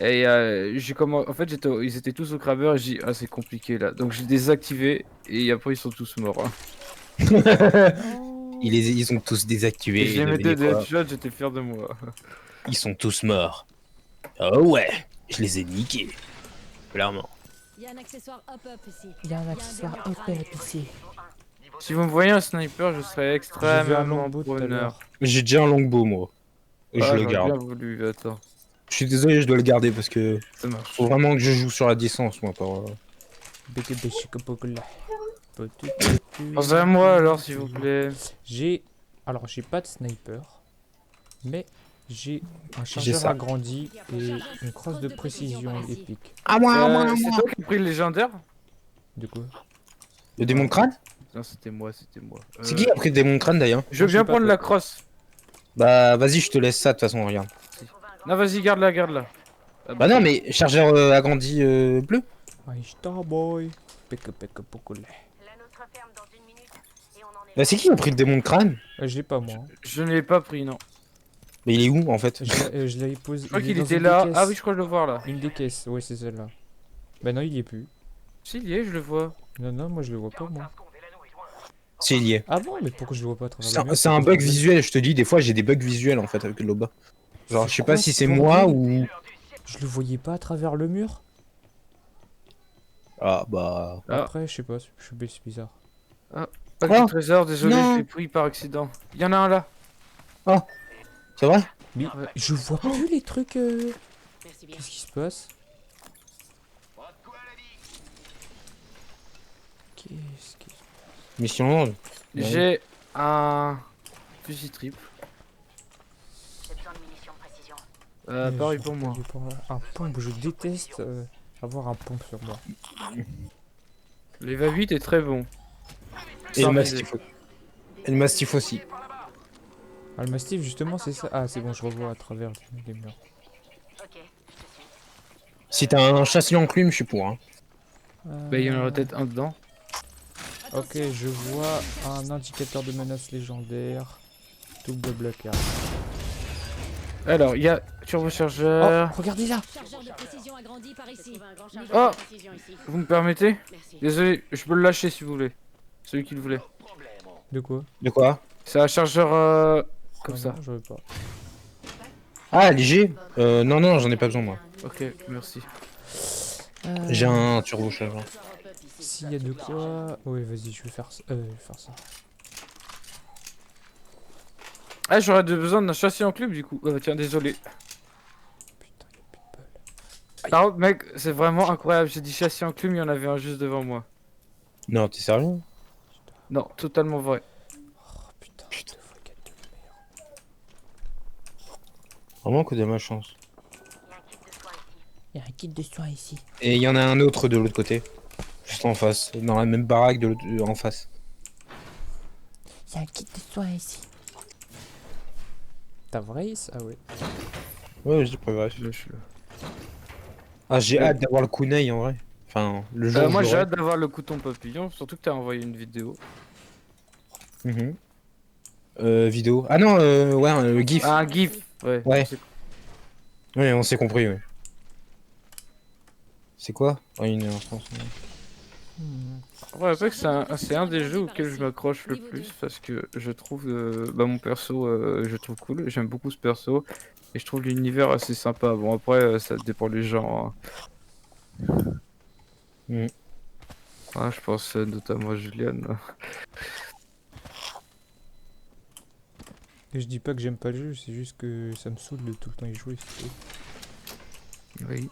Et en fait, ils étaient tous au crabbeur et j'ai dit, ah, c'est compliqué là. Donc j'ai désactivé et après ils sont tous morts, hein. Non. Ils ont tous Et désactivé et j'ai mettais devinez des quoi? headshots, j'étais fier de moi. Ils sont tous morts. Oh ouais, je les ai niqués. Clairement. Il y a un accessoire hop-up ici. Il y a un accessoire épais ici. Si vous me voyez un sniper, je serais J'ai vu un extrêmement longbow tout à preneur. l'heure. J'ai déjà un longbow moi. Et je Ah, le j'aurais garde. bien voulu, attends, Je suis désolé, je dois le garder parce que ça marche. faut vraiment que je joue sur la distance moi. Pensez à moi alors, s'il vous plaît. J'ai... Alors, j'ai pas de sniper. Mais j'ai un J'ai chargeur ça. agrandi et une crosse de précision épique. À moi, C'est toi qui as pris le légendaire? Du coup, Le démon de crâne? Non, c'était moi, c'était moi. C'est qui a pris le démon de crâne d'ailleurs? Je veux Je sais bien pas, prendre toi. la crosse. Bah vas-y, je te laisse ça de toute façon, regarde. Non, vas-y, garde-la, garde-la. Ah, Bah non, mais chargeur agrandi bleu. aïe, Starboy. Peke peke pokole. Bah c'est qui a pris le démon de crâne? Je l'ai pas moi. Je ne l'ai pas pris, non. Mais il est où en fait? Je l'avais posé. Je crois Il est qu'il dans était une là. des Ah oui, caisses. je crois que je le vois là. Une des caisses, ouais, c'est celle-là. Bah non, il y est plus. S'il y est, je le vois. Non, non, moi je le vois pas, moi. Si, il y est. Ah bon, mais pourquoi je le vois pas à travers le mur, C'est un quoi, bug visuel, je te dis, des fois j'ai des bugs visuels en fait avec le Loba. Genre je sais pas quoi, si ce c'est moi bordel ou... Je le voyais pas à travers le mur. Ah bah... Ah. Après, je sais pas, c'est bizarre. Pas Oh, de trésor, désolé, non. je l'ai pris par accident. Il y en a un là. C'est vrai? Mais je vois plus les trucs. Qu'est-ce qui se passe? Qu'est-ce qui... Mission longue. Ouais. J'ai un fusil triple. Pareil pour moi. Un pompe, je déteste avoir un pompe sur moi. Les 28 est très bon. Et le Sans mastif. Et le mastif aussi. Ah, le mastif, justement, c'est ça. Ah, c'est bon, je revois à travers les murs. Si t'as un châssis enclume, je suis pour. Hein. Bah, il y en aurait peut-être un dedans. Ok, je vois un indicateur de menace légendaire. Double blocage. Alors, il y a Oh, turbochargeur. regardez là! Chargeur de précision agrandi par ici. Oh, vous me permettez? Désolé, je peux le lâcher si vous voulez. Celui qui le voulait. De quoi? De quoi? C'est un chargeur comme Ah ça. non, je veux pas. Ah, léger? Non, non, j'en ai pas besoin moi. Ok, merci. J'ai un turbochargeur. S'il y a de quoi... Ouais, vas-y, je vais faire ça. Ah, j'aurais besoin d'un châssis en club du coup. Tiens, désolé. Putain, il y a plus de balles. Par contre, mec, c'est vraiment incroyable. J'ai dit châssis en club, il y en avait un juste devant moi. Non, t'es sérieux? Non, totalement vrai. Oh putain, de fois quatre de merde. Vraiment que de ma chance. Il y a un kit de soins ici. Et il y en a un autre de l'autre côté. Juste en face. Dans la même baraque en face. Il y a un kit de soins ici. T'as vrai ça? Ah ouais. Ouais, je dis pas grave. Je suis là. Ah, j'ai hâte d'avoir le kunai en vrai. Enfin, le jour où Moi je j'ai l'aurai. hâte d'avoir le couteau papillon, surtout que t'as envoyé une vidéo. Mhm. Vidéo. Ah non, ouais, le GIF. Ah, un gif. Ouais. Ouais. c'est- Ouais, on s'est compris, ouais. C'est quoi? Ouais, 1h30. Ouais, après que c'est un des jeux auxquels je m'accroche le plus parce que je trouve mon perso, je trouve cool. J'aime beaucoup ce perso et je trouve l'univers assez sympa. Bon après ça dépend des gens, hein. Mm. Ah, je pense notamment à Juliane. Et je dis pas que j'aime pas le jeu, c'est juste que ça me saoule de tout le temps y jouer. c'est tout. Oui.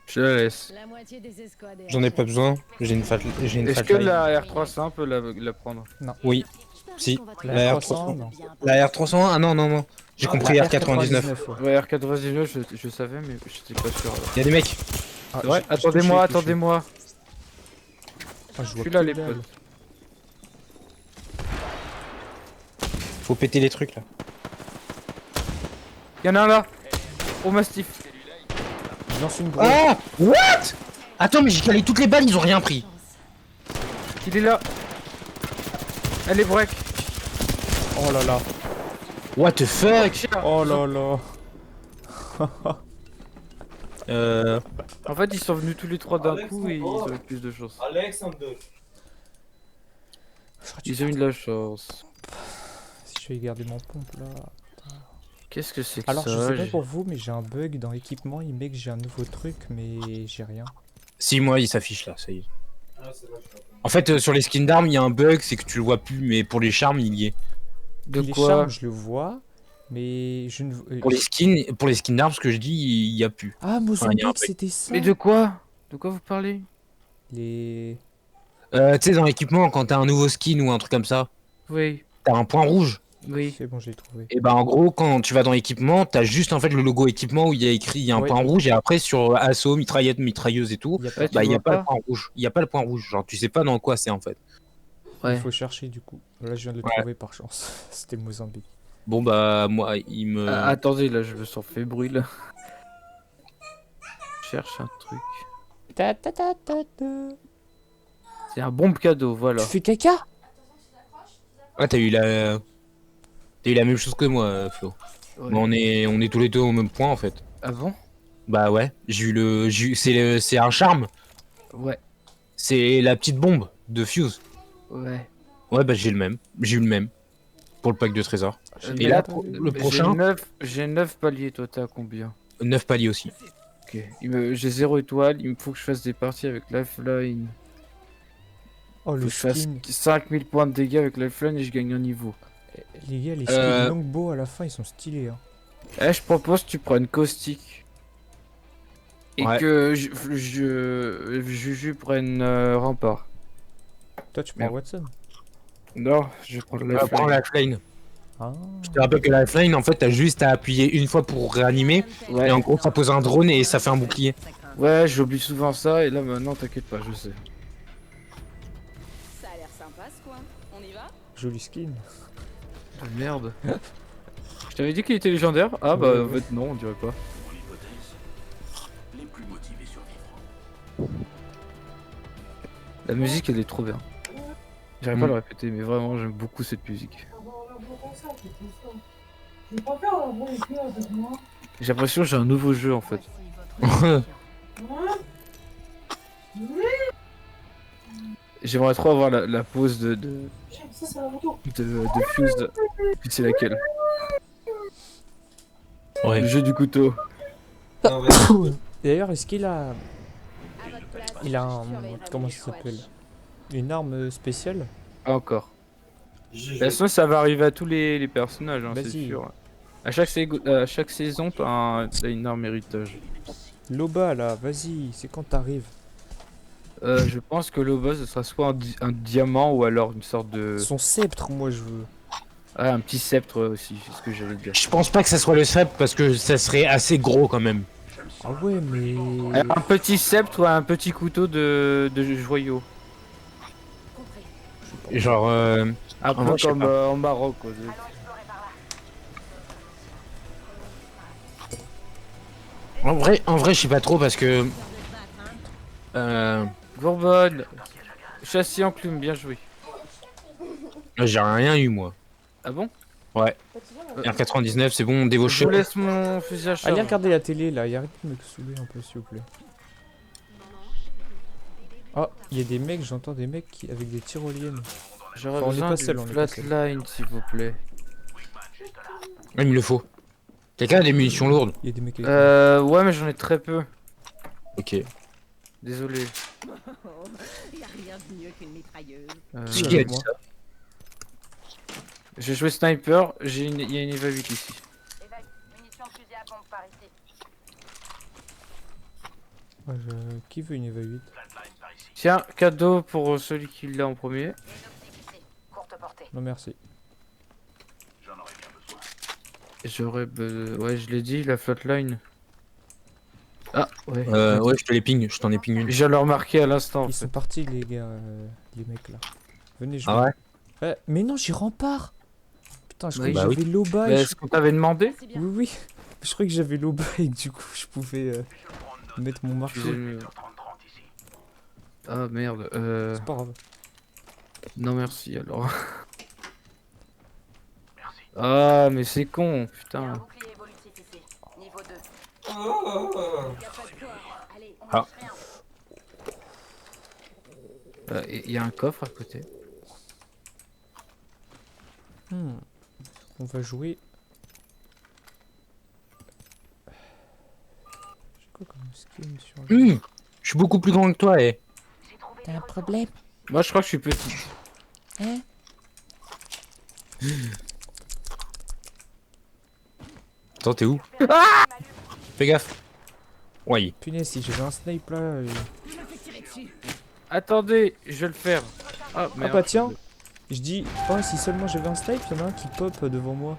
Je la laisse. La moitié des escouades. J'en ai pas besoin. J'ai une fat. J'ai une Est-ce fat que line. la R300 peut la prendre? Oui. Si. La La R300, R300. non. La R301? Ah non, non, non. J'ai compris La R99. ouais. Ouais, R99 je savais mais j'étais pas sûr. Y'a des mecs. Ah, Ouais, j'ai attendez-moi, touché. attendez-moi. Ah, je Je vois suis là que les dalle. potes. Faut péter les trucs là. Y'en a un là. Au mastif. Je lance une grenade. Ah! What? Attends, mais j'ai calé toutes les balles, ils ont rien pris. Il est là. Elle est break. Oh là là. What the fuck? Oh là là. En fait, ils sont venus tous les trois d'un coup et ils ont eu plus de chance. Ils ont eu de la chance. Si je vais garder mon pompe là. Qu'est-ce que c'est que Alors ça? je sais pas pour vous, mais j'ai un bug dans l'équipement. Il met que j'ai un nouveau truc, mais j'ai rien. Si, moi, il s'affiche là, ça y est. En fait, sur les skins d'armes, il y a un bug, c'est que tu le vois plus, mais pour les charmes, il y est. De Les quoi? charmes, je le vois, mais je ne. Pour les skins d'armes, ce que je dis, il y a plus. Ah, il y a un Mozambique, bug. c'était ça. Mais de quoi? De quoi vous parlez? Les. Tu sais, dans l'équipement, quand t'as un nouveau skin ou un truc comme ça, Oui, t'as un point rouge. oui. C'est bon, j'ai trouvé. Et bah, en gros, quand tu vas dans l'équipement, t'as juste en fait le logo équipement où il y a écrit, il y a un Ouais. point rouge, et après sur assaut, mitraillette, mitrailleuse et tout, Il y a pas. Ouais, tu bah, il y a vois pas le pas point rouge. Il y a pas le point rouge. Genre, tu sais pas dans quoi c'est en fait. Il Ouais. faut chercher du coup. Là, je viens de le Ouais. trouver par chance. C'était Mozambique. Bon, bah, moi, il me. Ah, attendez, là, je me sens fébrile. Je cherche un truc. Ta ta ta ta ta. C'est un bon cadeau, voilà. Tu fais caca? Ah, t'as eu la. T'as eu la même chose que moi, Flo. Ouais. Bon, on est tous les deux au même point en fait. Ah bon? Bah ouais, c'est un charme. Ouais, C'est la petite bombe de Fuse. ouais. Ouais, bah j'ai eu le même. Pour le pack de trésors. J'ai Et là, pas vu. le prochain, J'ai 9 paliers, toi t'as combien? 9 paliers aussi. Ok. J'ai 0 étoile, il me faut que je fasse des parties avec Lifeline. Oh, Faut le que je fasse skin. 5000 points de dégâts avec Lifeline et je gagne un niveau. Les gars, les skins Euh. longbow à la fin, ils sont stylés. Hein. Eh, je propose que tu prennes caustique. Et Ouais. que Juju prenne rempart. Toi, tu prends Merde. Watson. Non, je prends le Prends Lifeline. Lifeline. Ah. Je te rappelle que la Lifeline, en fait, t'as juste à appuyer une fois pour réanimer. Ouais. Et en gros, ça pose un drone et ça fait un bouclier. Ouais, j'oublie souvent ça et là maintenant t'inquiète pas, je sais. Ça a l'air sympa ce coin. On y va? Joli skin. Ah, merde. Je t'avais dit qu'il était légendaire? Ah bah Ouais, en ouais. fait non, on dirait pas. La musique elle est trop bien. J'arrive pas à le répéter mais vraiment j'aime beaucoup cette musique. J'ai l'impression que j'ai un nouveau jeu en fait. J'aimerais trop avoir la pause de Fuse. Puis c'est laquelle? Ouais. Le jeu du couteau. D'ailleurs, est-ce qu'il a. À votre place, Il a un. surveillera Comment les ça chouettes. s'appelle? Une arme spéciale? Pas encore. De toute façon ça va arriver à tous les personnages, hein, c'est Vas-y. sûr. À chaque saison t'as une arme héritage. Loba là, vas-y, c'est quand t'arrives. Je pense que le boss ce sera soit un diamant ou alors une sorte de... Son sceptre, moi je veux. Ah, un petit sceptre aussi, c'est ce que j'allais dire. Je pense pas que ça soit le sceptre parce que ça serait assez gros quand même. Ah ouais, mais. Un petit sceptre ou un petit couteau de joyau. Genre, Un peu moi, je sais comme pas. en Maroc. Quoi. en vrai, je sais pas trop parce que. Bourbonne, châssis enclume, bien joué. J'ai rien eu moi. Ah bon? R99, c'est bon, Je dévoché. vous laisse mon fusil à charge. Allez regarder la télé là, et arrêtez de me saouler un peu s'il vous plaît. Oh, il y a des mecs, j'entends des mecs avec des tyroliennes. J'aurais Enfin, on est besoin pas d'une seul, on est pas seul. flatline s'il vous plaît. Il me le faut. Quelqu'un a des munitions lourdes? Il y a des mecs avec. Ouais mais j'en ai très peu. Ok. Désolé. Y a rien de mieux qu'une mitrailleuse. Qui a avec dit moi. ça? J'ai joué sniper, il y a une EVA 8 ici. Munitions de fusil à pompe par ici. Ouais, Qui veut une EVA 8? Tiens, cadeau pour celui qui l'a en premier. Une optique ici. Courte portée. Non merci. Ouais, je l'ai dit, la flatline. Ah, ouais. Ouais, je te les ping, je t'en ai ping une. Je viens de le remarquer à l'instant. En Ils fait. sont partis les gars, les mecs là. Venez, je Ah ouais? Mais non, j'y rempart. Putain, je Oui. croyais que Bah j'avais Loba. Mais et est-ce qu'on t'avait demandé? C'est bien. Oui, oui. Je croyais que j'avais Loba et que du coup je pouvais mettre mon marteau. Ah merde. C'est pas grave. Non merci alors. Ah mais c'est con, putain. Bouclier évolutif ici. Niveau 2. Ah. Il y a un coffre à côté. On va jouer. J'ai quoi comme skin sur le... Je suis beaucoup plus grand que toi, eh. T'as un problème? Moi je crois que je suis petit. Hein? Attends, t'es où? Fais gaffe. Ouais. Punaise, si j'avais un snipe là. Attendez, je vais le faire. Ah, Ah bah tiens, je dis, oh si seulement j'avais un snipe, il y en a un qui pop devant moi.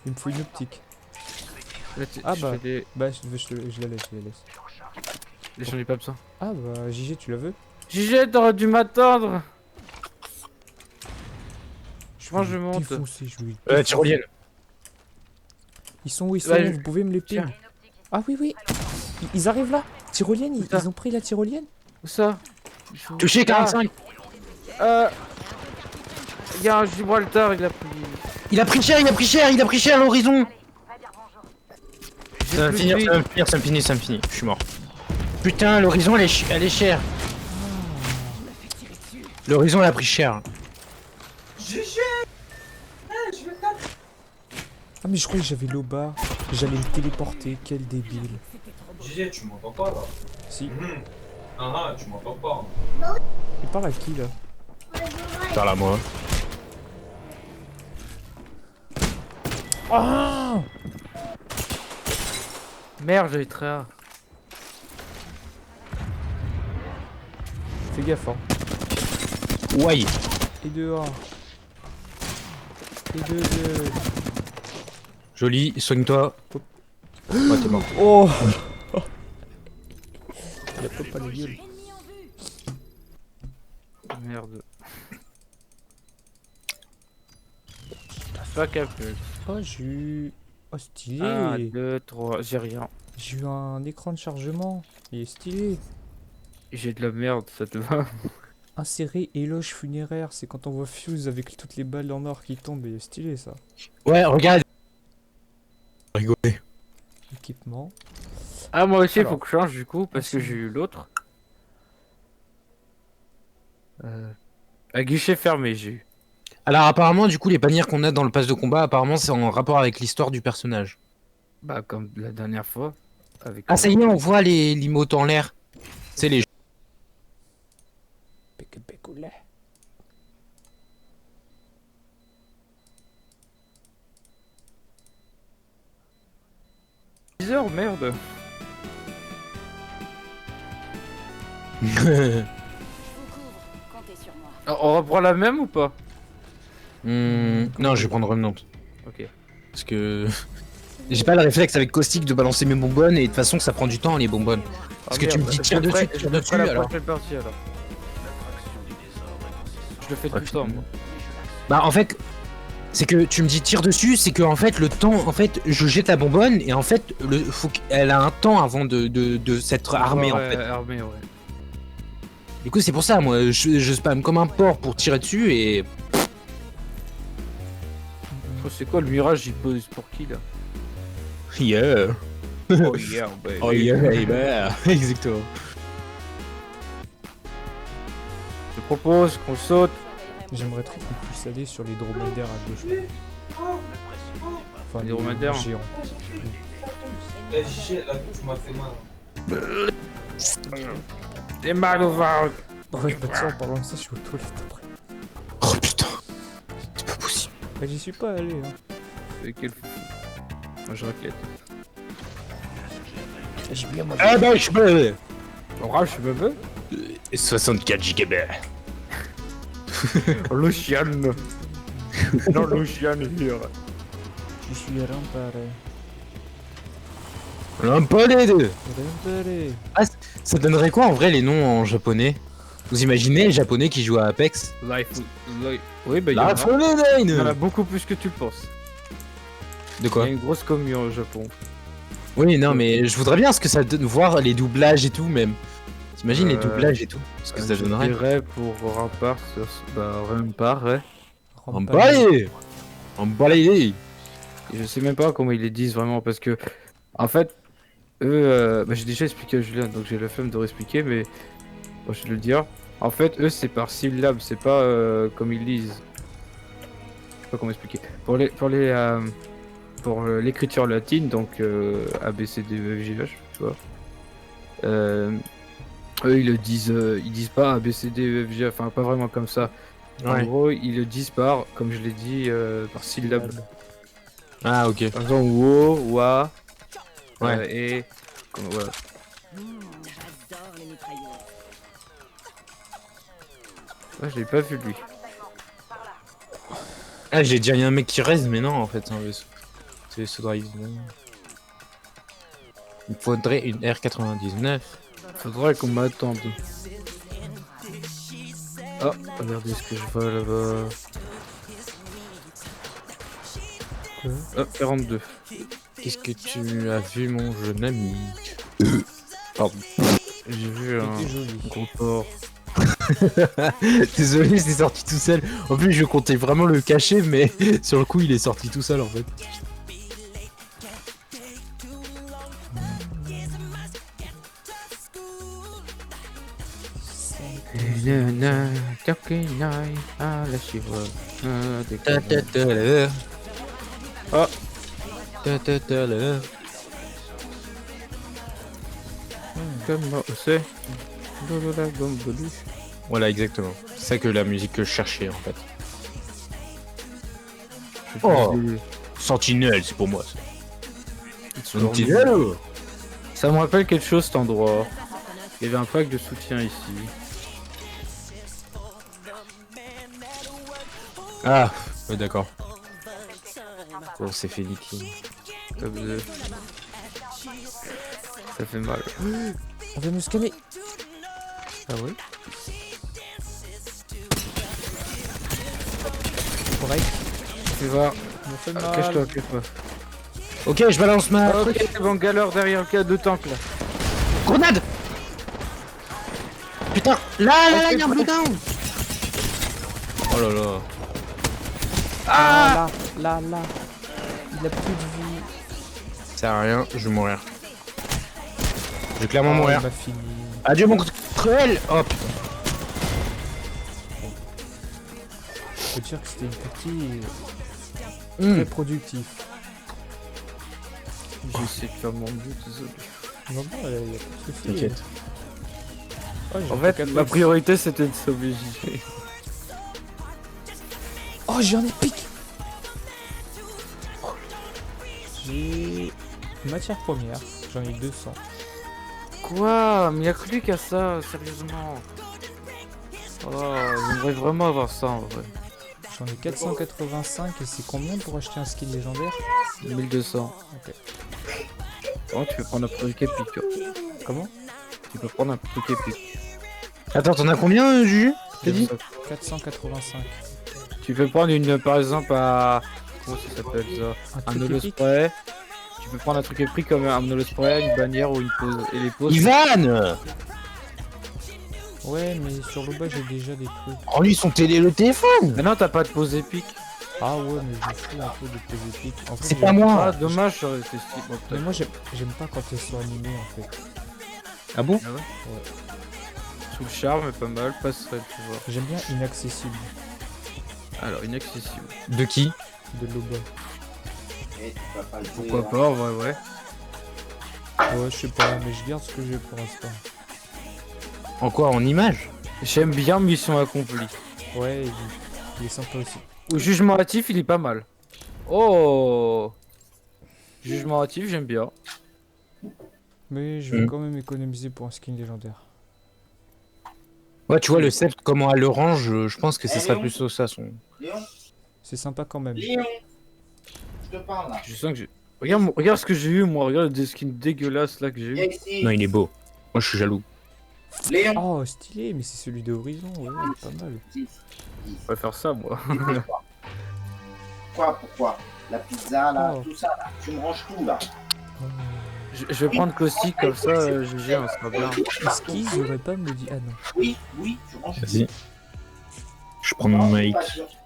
Il me faut une optique. Ah bah, bah je la laisse, J'en ai pas besoin. Ah bah JG, tu la veux? JG, t'aurais dû m'attendre. vais je les monte. défoncer, je vais les Tyrolienne. Ils sont où? Ils sont Ouais, où? Vous pouvez me les ping? Tiens. Ah oui, oui. Ils arrivent là. Tyrolienne, ils ont pris la tyrolienne? Où ça? Touché 45. Il y a un Gibraltar, il a pris. Il a pris cher, il a pris cher, il a pris cher à l'horizon. J'ai Ça va me plus finir, de vie. ça va me finir, ça me finit, ça me finit. Je suis mort. Putain, l'horizon elle est chère. L'horizon elle a pris cher. Ah mais je croyais que j'avais l'Oba. J'allais le téléporter, quel débile. JG, tu m'entends pas là? Si. Ah, tu m'entends pas. Il parle à qui là? Par là moi. Ah! Merde, j'ai très rare. Fais gaffe hein. Ouais. Et dehors. Et deux. Joli, soigne-toi. Ouais, t'es mort. Oh! Il a pas la gueule. Merde. Fuck up. Oh j'ai eu... Oh stylé. 1, 2, 3, j'ai rien. J'ai eu un écran de chargement. Il est stylé. J'ai de la merde, ça te va? Insérer éloge funéraire, c'est quand on voit Fuse avec toutes les balles en or qui tombent, et stylé ça. Ouais, regarde. Rigoler. Équipement. Ah, moi aussi, il Alors. faut que je change du coup, parce que Merci. j'ai eu l'autre. À guichet fermé, j'ai eu. Alors apparemment, du coup, les paniers qu'on a dans le pass de combat, apparemment, c'est en rapport avec l'histoire du personnage. Bah, comme la dernière fois. Avec Ah ça y est, on voit les motos en l'air. C'est les. Pécoulet. 10 heures, merde. Je vous couvre. Comptez sur moi. Alors, on reprend la même ou pas? Non, je vais prendre Remnant. Ok. Parce que. J'ai pas le réflexe avec Caustic de balancer mes bonbonnes et de toute façon ça prend du temps les bonbonnes. Parce que tu me dis tire dessus, tire dessus la alors. prochaine partie alors. Je le fais tout Ouais, le temps, moi. Bah en fait, c'est que tu me dis tire dessus, c'est que en fait le temps, en fait je jette la bonbonne et en fait faut qu'elle a un temps avant de s'être armée en Ouais, fait. armée, ouais. Du coup c'est pour ça moi je spam comme un porc pour tirer dessus et. Oh, c'est quoi le mirage, il pose pour qui là? Yeah. Oh yeah, baby. Oh yeah, baby. Exactement. Je propose qu'on saute. J'aimerais trop qu'on puisse aller sur les dromadaires à gauche. Enfin, Les dromadaires. géants. Eh, JG, là, tu m'as fait mal. T'es mal au ventre. Ouais, bah tiens, en parlant de ça, je suis aux toilettes après. Oh putain. C'est pas possible. Bah j'y suis pas allé hein. C'est quel fou. Moi je raclette. J'ai bien moi. Ah bah je suis pas. Oh, je suis baveux. 64 GB. Lucian. Non, Lucian here. Je suis remparé. L'empalé. Remparé. Ça donnerait quoi en vrai les noms en japonais? Vous imaginez les japonais qui jouent à Apex? Life. Oui, bah il y en La a. Il y en a Nine. beaucoup plus que tu le penses. De Il y quoi? a une grosse commune au Japon. Oui non mais je voudrais bien ce que ça donne voir les doublages et tout même. T'imagines les doublages et tout? Ce que ça Je donnerait. dirais pour Rempart, Rempart, ouais. Emballé! Emballé! Et je sais même pas comment ils les disent vraiment parce que, en fait, eux, j'ai déjà expliqué à Julien, donc j'ai la flemme de réexpliquer, mais bon, je vais le dire. En fait, eux, c'est par syllabes, c'est pas comme ils lisent. Je sais pas comment expliquer. Pour l'écriture latine, donc A, B, C, D, E, F, G, H, tu vois. Eux, ils disent pas A, B, C, D, E, F, G, enfin, pas vraiment comme ça. En Ouais. gros, ils le disent par, comme je l'ai dit, par syllabes. Ah, ok. Par exemple, wo, wa, Ouais. et. Voilà. J'adore les mitrailleuses. Ouais, je l'ai pas vu lui. Ah, j'ai déjà, il y a un mec qui reste, mais non, en fait, c'est un vaisseau. C'est vaisseau drive. Il faudrait une R99. Faudrait qu'on m'attende. Oh, regardez ce que je vois là-bas. Oh, 42. Qu'est-ce que tu as vu, mon jeune ami? Pardon. J'ai vu un gros porc. Désolé, c'est sorti tout seul. En plus, je comptais vraiment le cacher, mais sur le coup, il est sorti tout seul en fait. Ah, comment c'est? Voilà, exactement. C'est ça que la musique que je cherchais en fait. Je Oh. faisais- Sentinelle, c'est pour moi ça. Sentinelle. Ça me rappelle quelque chose cet endroit. Il y avait un pack de soutien ici. Ah, ouais, d'accord. On s'est fait niquer. Ça fait mal. On va me scanner. Ah ouais? Correct. Fais voir. On me fait mal. Cache-toi, cache-toi. Ok, je balance ma Ok, c'est bon, galère derrière le cas de tank là. grenade. Putain, là, il y a un bleu down. Oh là là. Ah là. Il a plus de vie. Ça sert à rien, je vais mourir. Je vais clairement Il mourir. m'a fini. Adieu mon cruel. Oh putain. Je peux dire que c'était une partie Hmm. très productive. J'ai essayé de faire mon but, désolé. Non, il y a pas de souci. T'inquiète. Oh, j'ai En fait fait, 4 ma priorité c'était de sauver JG. Oh, j'ai un épique. J'ai matière première, j'en ai 200. Quoi? Mais y'a que lui qui a ça, sérieusement. Oh, j'aimerais vraiment avoir ça en vrai. J'en ai 485 et c'est combien pour acheter un skin légendaire? 1200. Ok. Oh, tu peux prendre un truc épique. Toi. Comment? Tu peux prendre un truc épique. Attends, t'en as combien, Juju? T'as dit 485. Tu peux prendre une, par exemple, à. Comment ça s'appelle ça? Un truc holo épique. spray. Tu peux prendre un truc épique comme un holo spray, une bannière ou une pause. Et les pauses. Ivan! Ouais, mais sur le bas j'ai déjà des trucs. Rends-lui son le téléphone! Mais non, t'as pas de pause épique. Ah ouais, mais je me fous un peu de tes épiques. En fait, C'est j'aime- pas moi! Ah, dommage, ça aurait été stylé. Bon, Mais peut-être. moi j'aime pas quand elles sont animées en fait. Ah bon? Ah ouais? Sous le charme est pas mal, passerelle, tu vois. J'aime bien inaccessible Alors, inaccessible. De qui? de Loba. Pourquoi pas, en vrai, ouais. Ouais, je sais pas, mais je garde ce que j'ai pour l'instant. En quoi? En image? J'aime bien Mission Accomplie. Ouais, il est sympa aussi. Ou Jugement Hâtif, il est pas mal. Oh! Jugement Hâtif, j'aime bien. Mais je vais quand même économiser pour un skin légendaire. Ouais, tu vois, le sceptre, comment à l'orange, je pense que ce serait plutôt ça son. Léon, C'est sympa quand même. Léon, je te parle là. Je sens que j'ai. Regarde ce que j'ai eu, moi. Regarde des skins dégueulasses là que j'ai Viens eu. ici. Non, il est beau. Moi, je suis jaloux. Léon. Oh, stylé, mais c'est celui de Horizon, ouais, pas mal. Je vais faire ça, moi. Pourquoi La pizza là, Oh. tout ça là. Tu me ranges tout là. Oh. Je vais prendre caustique comme ça, GG, on sera bien. Est-ce qu'ils auraient pas me dit... Ah non. Oui, je range. Vas-y. Je prends mon mic.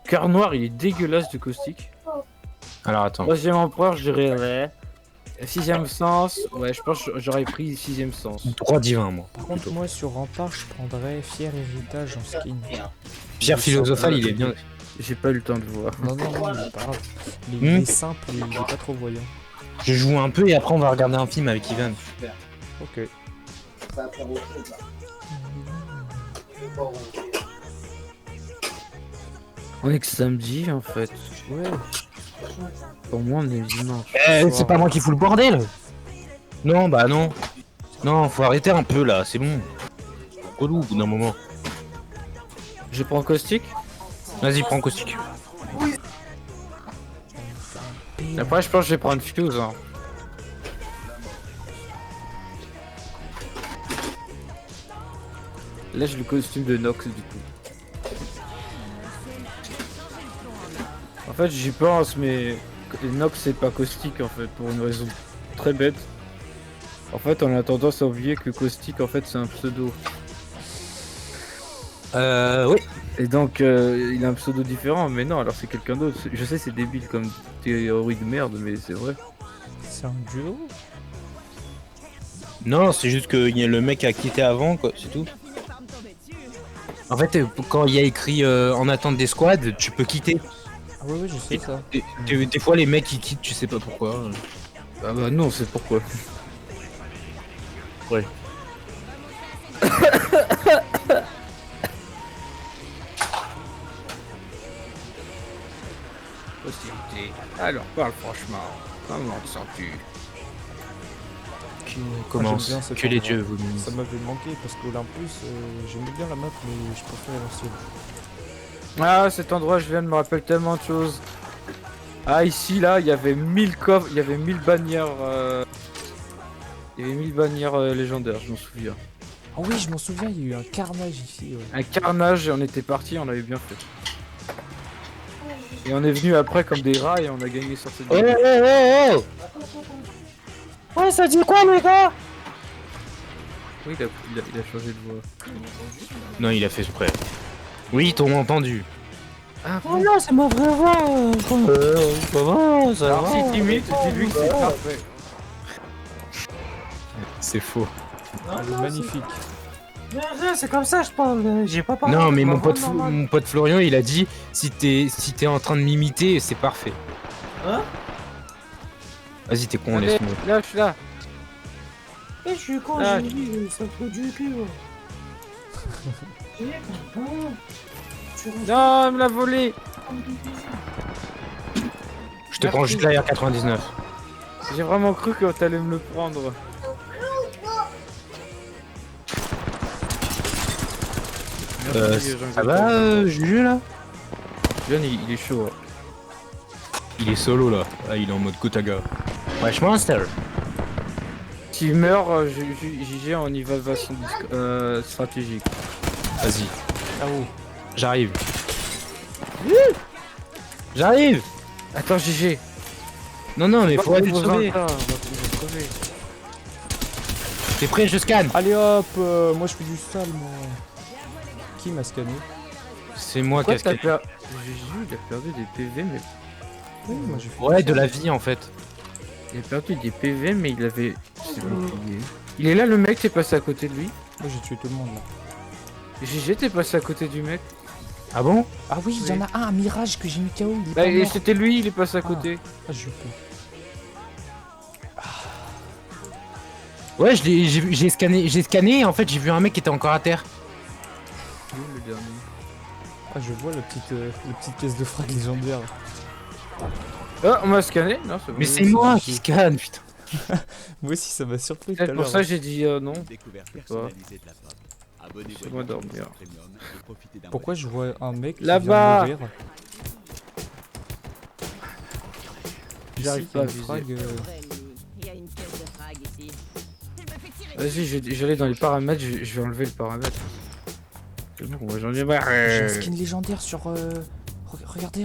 Cœur noir, il est dégueulasse de caustique. Alors attends. Troisième empereur, je dirais ouais. Sixième sens, ouais, je pense que j'aurais pris sixième sens. Droit divin, moi. Par contre, moi sur Rempart, je prendrais Fier Héritage en skin. Pierre philosophal, il est bien. J'ai pas eu le temps de voir. Non, il est pas grave. Il est simple, il est pas trop voyant. Je joue un peu et après on va regarder un film avec Ivan. Ok. On est que samedi en fait. Ouais. Pour moi, on est dimanche. C'est pas moi qui fous le bordel. Non, bah non. Non, faut arrêter un peu là, c'est bon. Relou au bout d'un moment. Je prends caustique. Vas-y, prends caustique. Après, je pense que je vais prendre fuse. Hein. Là, j'ai le costume de Nox du coup. En fait, j'y pense, mais Nox c'est pas caustique en fait, pour une raison très bête. En fait, on a tendance à oublier que caustique en fait c'est un pseudo. Oui. Et donc, il a un pseudo différent, mais non, alors c'est quelqu'un d'autre. Je sais, c'est débile comme théorie de merde, mais c'est vrai. C'est un duo? Non, c'est juste que le mec a quitté avant, quoi, c'est tout. En fait, quand il y a écrit en attente des squads, tu peux quitter. Ah ouais, je sais ça. Des fois, les mecs ils quittent, tu sais pas pourquoi. Ah bah non, c'est pourquoi. Ouais. Possibilité. Alors, parle franchement. Comment te sens-tu? Commence. j'aime bien cet Que les endroit. dieux vous bénissent. Ça m'avait manqué parce qu'Olympus, j'aimais bien la map, mais je préfère l'ancienne. Ah, cet endroit, je viens de me rappeler tellement de choses. Ah, ici, là, il y avait 1000 coffres, il y avait 1000 bannières. Il y avait 1000 bannières légendaires, je m'en souviens. Ah oui, je m'en souviens, il y a eu un carnage ici. Ouais. Un carnage, et on était parti, on avait bien fait. Et on est venu après comme des rats et on a gagné sur cette ville. Ouais, ça dit quoi, les gars? Oui, il a changé de voix. Non, il a fait exprès. Oui, ils t'ont entendu. Ah, Oh non, c'est ma vraie voix. Ça va, ça alors va. si t'imites, dis-lui que c'est parfait. C'est faux. Elle est magnifique. C'est comme ça, je parle. J'ai pas parlé. Non, mais mon pote Florian, il a dit si t'es en train de m'imiter, c'est parfait. Hein? Vas-y, t'es con, Allez, laisse-moi. là, je suis là. Je suis con, Ah, j'ai dit, ça te du cul. Non, il me l'a volé. Je te prends juste la R99. J'ai vraiment cru que t'allais me le prendre. Merci, Jean-Claude. Ça va, Juju, là? John, il est chaud. Hein. Il est solo, là. Ah, il est en mode Kotaga. Wesh, Monster. S'il meurt, JG, on y va de façon stratégique. Vas-y. Ah oh. J'arrive. J'arrive. Attends, JG. Non, non, mais faut aller le sauver. On va crever. T'es prêt, je scanne. Allez hop, moi je fais du sale, moi. Qui m'a scanné? C'est moi qui Pourquoi a t'as scanné. JG, il a perdu des PV, mais... Oui, moi j'ai fait Ouais, du de la sale. vie, en fait. Il a perdu des PV, mais il avait... C'est bon, il est là, le mec, t'es passé à côté de lui. Moi j'ai tué tout le monde là. JG, t'es passé à côté du mec. Ah bon? Ah oui, il y en a un Mirage que j'ai mis KO, il est Bah, pas et mort. c'était lui, il est passé à côté. Ah, j'ai eu peur. Ouais, j'ai scanné, en fait, j'ai vu un mec qui était encore à terre. Le dernier. Ah, je vois la petite caisse de frag légendaire. Ah, on m'a scanné? Non, c'est bon. Mais c'est moi qui scanne, putain. Moi aussi, ça m'a surpris tout à C'est l'heure. pour ça que j'ai dit non. Découverte pas. personnalisée de la pomme. Abonnez-vous Laissez-moi à notre dormir. premium et profitez d'un Pourquoi je vois un mec qui Là-bas. vient de mourir? J'arrive Ici, pas à il y a viser. un frag, Il y a une caisse de frag ici. Vas-y, j'allais dans les paramètres, je vais enlever le paramètre. C'est bon, moi j'en ai marre. J'ai une skin légendaire sur... Regardez.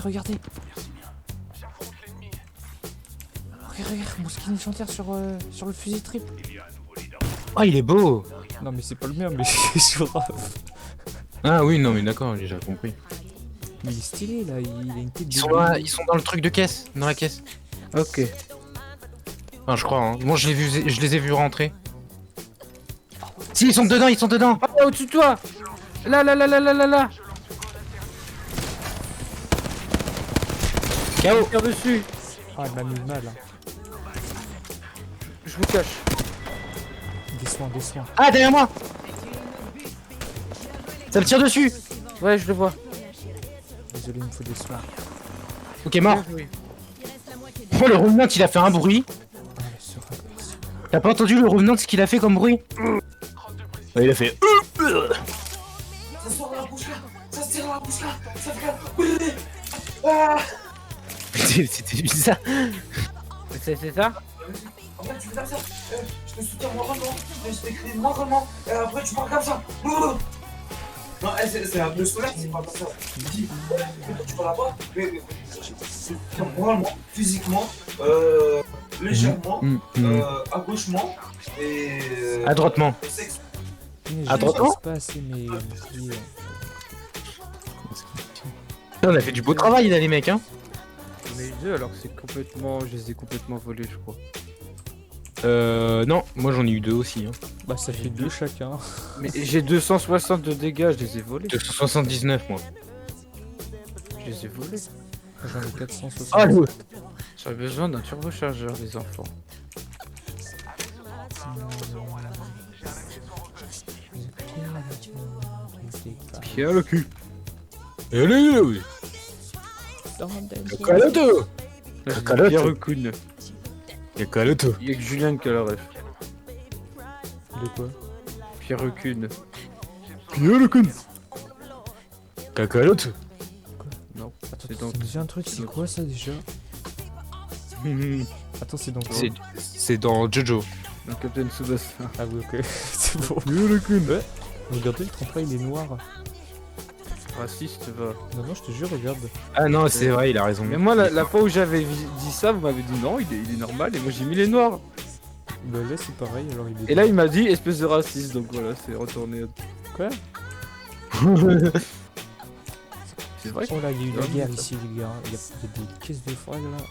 regarde, mon skin légendaire sur le fusil triple. Oh, il est beau. Non, mais c'est pas le mien, mais c'est sur Raph. Ah oui, non, mais d'accord, j'ai déjà compris. Mais il est stylé là, il a une tête Ils sont dans le truc de caisse, dans la caisse. Ok. Enfin, je crois, hein. Moi, je les ai vus rentrer. Si, ils sont dedans, ils sont dedans. Ah, au-dessus de toi. Là. KO. Tire dessus. Ah, il m'a mis mal. Hein. Je vous cache. Des soins. Ah, derrière moi. Ça me tire dessus. Ouais, je le vois. Désolé, il me faut des soins. Ok, mort. Il reste la moitié Oh, le Revenant, il a fait un bruit. Ah, la sur merci. T'as pas entendu le Revenant, ce qu'il a fait comme bruit? Ouais, il a fait. Ça sort dans la bouche là. Ça se tire dans la bouche là. Ça fait ah. C'était bizarre. C'est ça? En fait, tu fais comme ça. Je te soutiens moralement. Je t'écris moralement. Et après, tu parles comme ça. Non, c'est un peu scolaire, c'est pas comme ça. Tu parles pas, mais moralement, physiquement, légèrement, à gauchement et. À droitement. Sexe. À droitement? pas assez mes pieds. On a fait du beau travail là, les mecs, hein. On a eu deux alors que c'est complètement. Je les ai complètement volés, je crois. Non, moi j'en ai eu deux aussi. Hein. Bah, ça fait 2 chacun. Mais j'ai 260 de dégâts, je les ai volés. 279, moi. Je les ai volés. J'en ai 460. Ah, le... J'aurais besoin d'un turbochargeur, les enfants. Pierre le cul. Allez, oui. Caloto. Pierre le cul. Caloto. Il y a que Julien qui a la ref. De quoi? Pierre Recune. Pierre le cul. Caloto. Non, Attends, c'est donc. déjà un truc, c'est quoi ça déjà? Attends, c'est dans quoi? C'est dans Jojo. Le Captain Tsubasa. Ah oui, ok, c'est bon. Pierre le cul. Ouais. Regardez, le tremplin il est noir. Raciste, va. Non, je te jure, regarde. Ah non, c'est vrai, il a raison. Mais moi, la fois où j'avais dit ça, vous m'avez dit non, il est normal, et moi j'ai mis les noirs. Bah là, c'est pareil, alors il est. Et là, il m'a dit espèce de raciste, donc voilà, c'est retourné. Quoi? C'est vrai. Oh là, il y a eu la Ouais, guerre mais ici, les gars. Il y a des caisses de fringues là.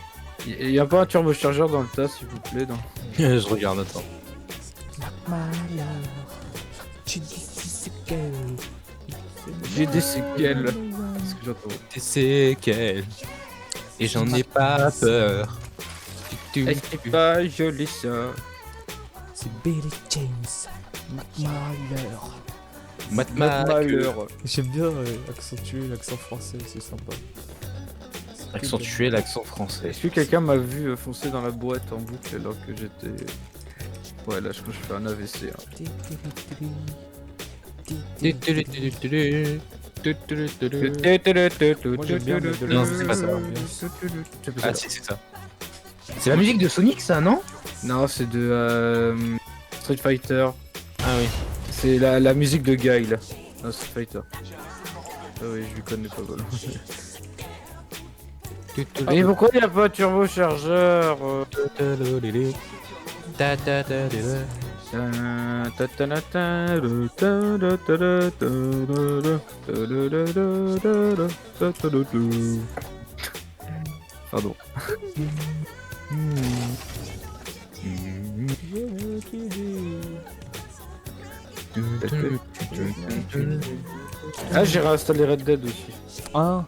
Il y a pas un turbochargeur dans le tas, s'il vous plaît, non. Je regarde, attends. Malheur. Tu dis c'est qu'elle. J'ai des séquelles. C'est ce que j'entends. Des séquelles. Et j'en ai pas peur. Est-ce que c'est pas joli ça? C'est Billy James. Malheur. Malheur. J'aime bien accentuer l'accent français, c'est sympa. Accentuer l'accent français. Est-ce que quelqu'un m'a vu foncer dans la boîte en boucle alors que j'étais. Ouais, là je crois que je fais un AVC. Hein. Moi j'aime bien mettre de la Non, musique, c'est pas ça. ambiance. Ah si, c'est ça. C'est la musique de Sonic, ça, non? Non, c'est de Street Fighter. Ah oui. C'est la musique de Guy là. Non, Street Fighter. Ah oui, je lui connais pas mal. Mais pourquoi il n'y a pas de turbochargeur Pardon. Ah, j'ai réinstallé Red Dead aussi. Ah,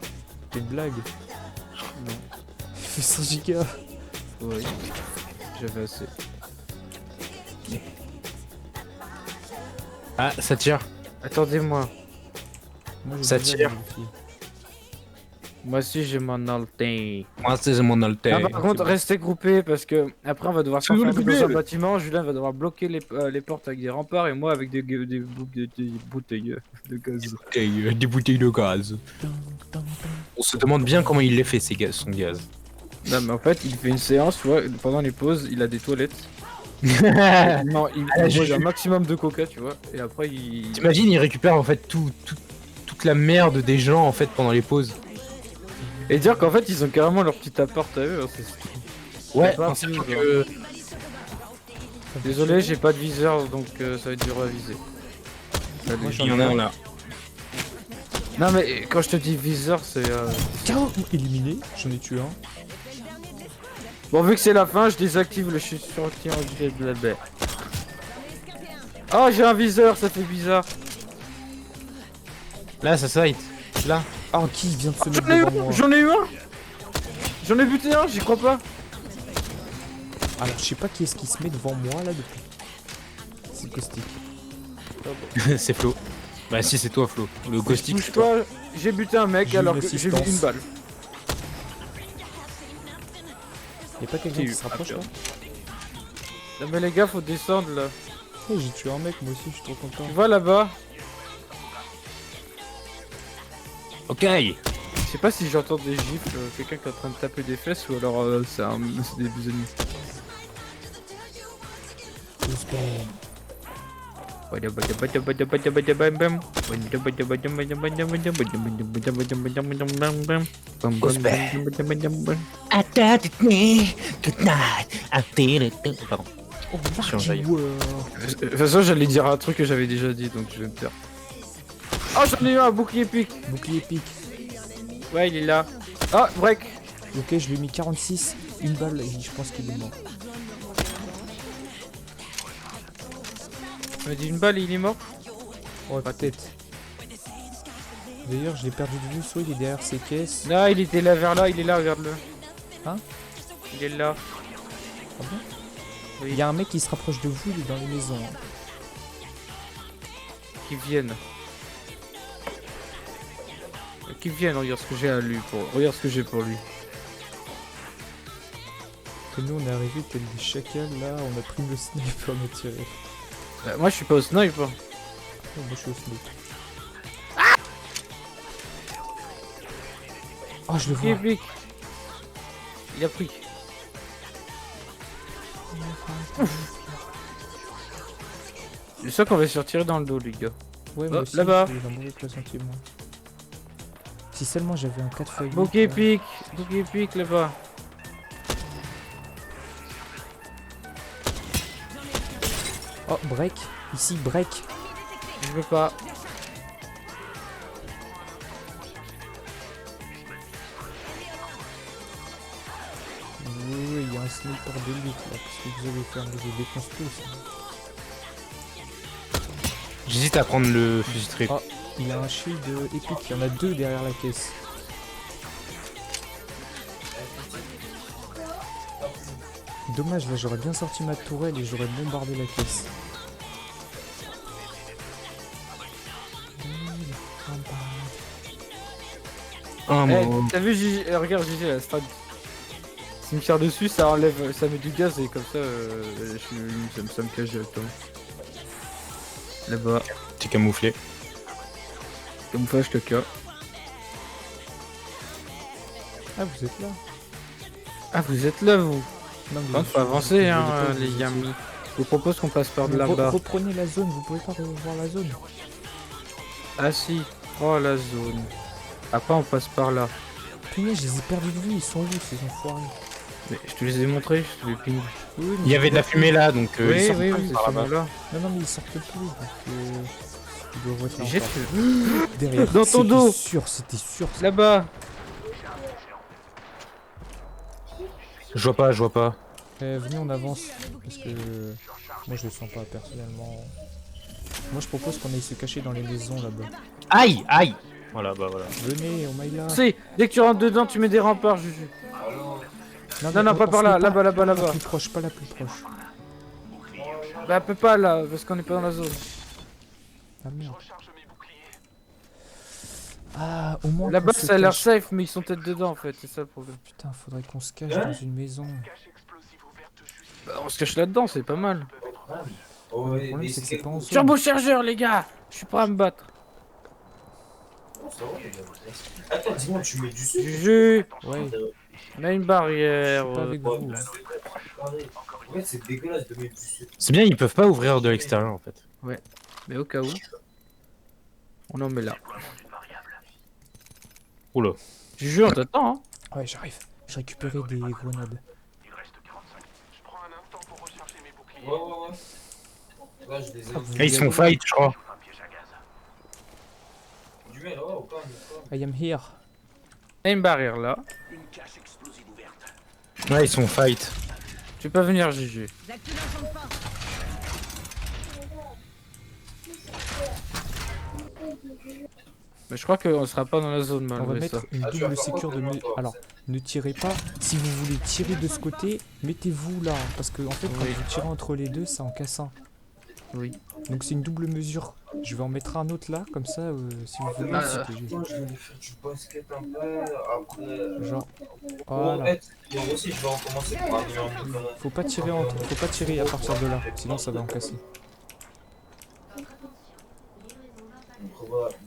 c'est une blague. Non. Il fait 100 gigas. Oui, j'avais assez. Ah, ça tire. Attendez-moi. Moi, j'ai Ça déjà tire. modifié. Moi aussi j'ai mon altin. Moi, c'est mon alter. Ah, par contre, restez groupés parce que après on va devoir C'est nous, s'enfermer les dans un poubelles. bâtiment. Julien va devoir bloquer les portes avec des remparts et moi avec des bouteilles de gaz. Des bouteilles de gaz. On se demande bien comment il les fait, son gaz. Non, mais en fait, il fait une séance, tu vois, pendant les pauses, il a des toilettes. Non, il Ah, boit je- un maximum de coca, tu vois, et après il. T'imagines, il récupère en fait toute la merde des gens en fait pendant les pauses. Et dire qu'en fait, ils ont carrément leur petit appart à eux. Hein, Ouais, pas en fini, sachant quoi. que... Désolé, j'ai pas de viseur, donc ça va être dur à viser. Salut. Moi, j'en Il y en a un là. Non mais quand je te dis viseur, c'est... KO éliminé, j'en ai tué un. Bon, vu que c'est la fin, je désactive le je suis sorti en gré de la baie. Oh, j'ai un viseur, ça fait bizarre. Là, ça fight. Là. Ah, qui vient de se mettre J'en ai eu devant moi? un, j'en ai eu un. J'en ai buté un, j'y crois pas. Alors, je sais pas qui est-ce qui se met devant moi là depuis. C'est Caustic. C'est Flo. Bah si, c'est toi, Flo. Le caustique. Bouge pas, j'ai buté un mec J'ai alors une que j'ai vu assistance. une balle. Y'a pas quelqu'un J'ai qui eu se rapproche un là? Non mais les gars, faut descendre là. Oh, j'ai tué un mec, moi aussi, je suis trop content. Tu vois là-bas? Ok. Je sais pas si j'entends des gifles, quelqu'un qui est en train de taper des fesses ou alors c'est des ennemis. Pardon. Oh, Change De toute façon, j'allais dire un truc que j'avais déjà dit, donc je vais me taire. Oh, j'en ai eu un bouclier pique. Bouclier pique. Ouais, il est là. Ah, break. Ok, je lui ai mis 46, une balle, et je pense qu'il est mort. Tu m'as dit une balle et il est mort. Ouais, peut-être. D'ailleurs, je l'ai perdu de vue, soit il est derrière ces caisses. Là, il était là vers là, il est là, regarde-le. Hein? Il est là. Ah bon? Oui. Il y a un mec qui se rapproche de vous, il est dans les maisons. Hein. Qui viennent. Qui viennent, regarde ce que j'ai à lui regarde ce que j'ai pour lui. Que nous on est arrivé tel des chacals là, on a pris le sniper, on a tiré. Moi je suis pas au sniper. Oh, moi je suis au sniper. Oh, je le vois. Pique. Il a pris. Je sens qu'on va se retirer dans le dos, les gars. Ouais, moi aussi, là-bas. je suis dans un mauvais pressentiment. Si seulement j'avais un 4x8. Bouquet pique là-bas. Oh, break. Ici, break. Je veux pas. Oui, il y a un sniper d'élite là. Qu'est-ce que vous avez fait? Je défonce tous. J'hésite à prendre le fusil de trip. Ah, il y a un shield épique, il y en a deux derrière la caisse. Dommage, là j'aurais bien sorti ma tourelle et j'aurais bombardé la caisse. Un Eh, mot. t'as vu Gigi, regarde Gigi, la strat. S'il me tire dessus, ça enlève, ça met du gaz et comme ça, ça me cache directement. Là-bas, T'es camouflé. camouflage caca. Ah, vous êtes là? Ah, vous êtes là, vous. Non, Bon, faut avancer, hein, les amis. Je vous propose qu'on passe par de là-bas. Reprenez la zone, vous pouvez pas revoir la zone. Ah si, oh la zone. Après, on passe par là. Punaise, je les ai perdus de vue, ils sont où ces enfoirés? Mais je te les ai montrés, je te les ping. Oui, mais Il y avait de la fumée là, donc ils Oui, sortent oui, pas oui, par c'est là-bas. là. Non, non, mais ils sortent plus, donc ils doivent être là Jette encore. Derrière, dans ton dos. C'était sûr. là-bas. Je vois pas. Venez, on avance, parce que moi je le sens pas personnellement. Moi je propose qu'on aille se cacher dans les maisons là-bas. Aïe, aïe. Voilà, bah voilà. Venez, on m'aille là. Si, dès que tu rentres dedans, tu mets des remparts, Juju. mais non, pas par là, là-bas, là-bas, La là-bas. plus proche, pas la plus proche. Bah, peut pas là, parce qu'on est pas dans la zone. Ah merde. Ah, au moins. Là-bas, qu'on se ça a l'air cache. safe, mais ils sont peut-être dedans en fait, c'est ça le problème. Putain, faudrait qu'on se cache dans une maison. Bah, on se cache là-dedans, c'est pas mal. Oh, Le problème c'est que c'est pas en zone. Turbo-chargeur, les gars. Je suis prêt à me battre. Attends, dis-moi, tu mets du sucre? Juju, Ouais, on a une je barrière. suis pas avec Ouais, vous. mais Hein. en fait, c'est dégueulasse de mettre du sucre. C'est bien, ils peuvent pas ouvrir de l'extérieur en fait. Mais au cas où, on en met là. Oula. Juju, on t'attend, hein. Ouais, j'arrive. J'ai récupéré des grenades. Ouais. Là, je les ai. Ah, ils se font fight, je crois. Du mail, ouais, ou pas, I am here. Il y a une barrière là. Ouais, ils se font fight. Tu peux venir, GG. J'active un champ de force. Mais je crois qu'on sera pas dans la zone On va malgré mettre ça. une double sécure de Alors, ne tirez pas. Si vous voulez tirer de ce côté, mettez-vous là. Parce que en fait, quand vous tirez entre les deux, c'est en cassant. Oui. Donc c'est une double mesure. Je vais en mettre un autre là, comme ça, si vous voulez. Ah, c'était juste- Moi, je vais faire du basket un peu. Après. Genre, Pour voilà. être. Moi aussi, je vais recommencer pour arriver en mid. Faut pas tirer faut pas tirer à partir de là, sinon ça va en casser.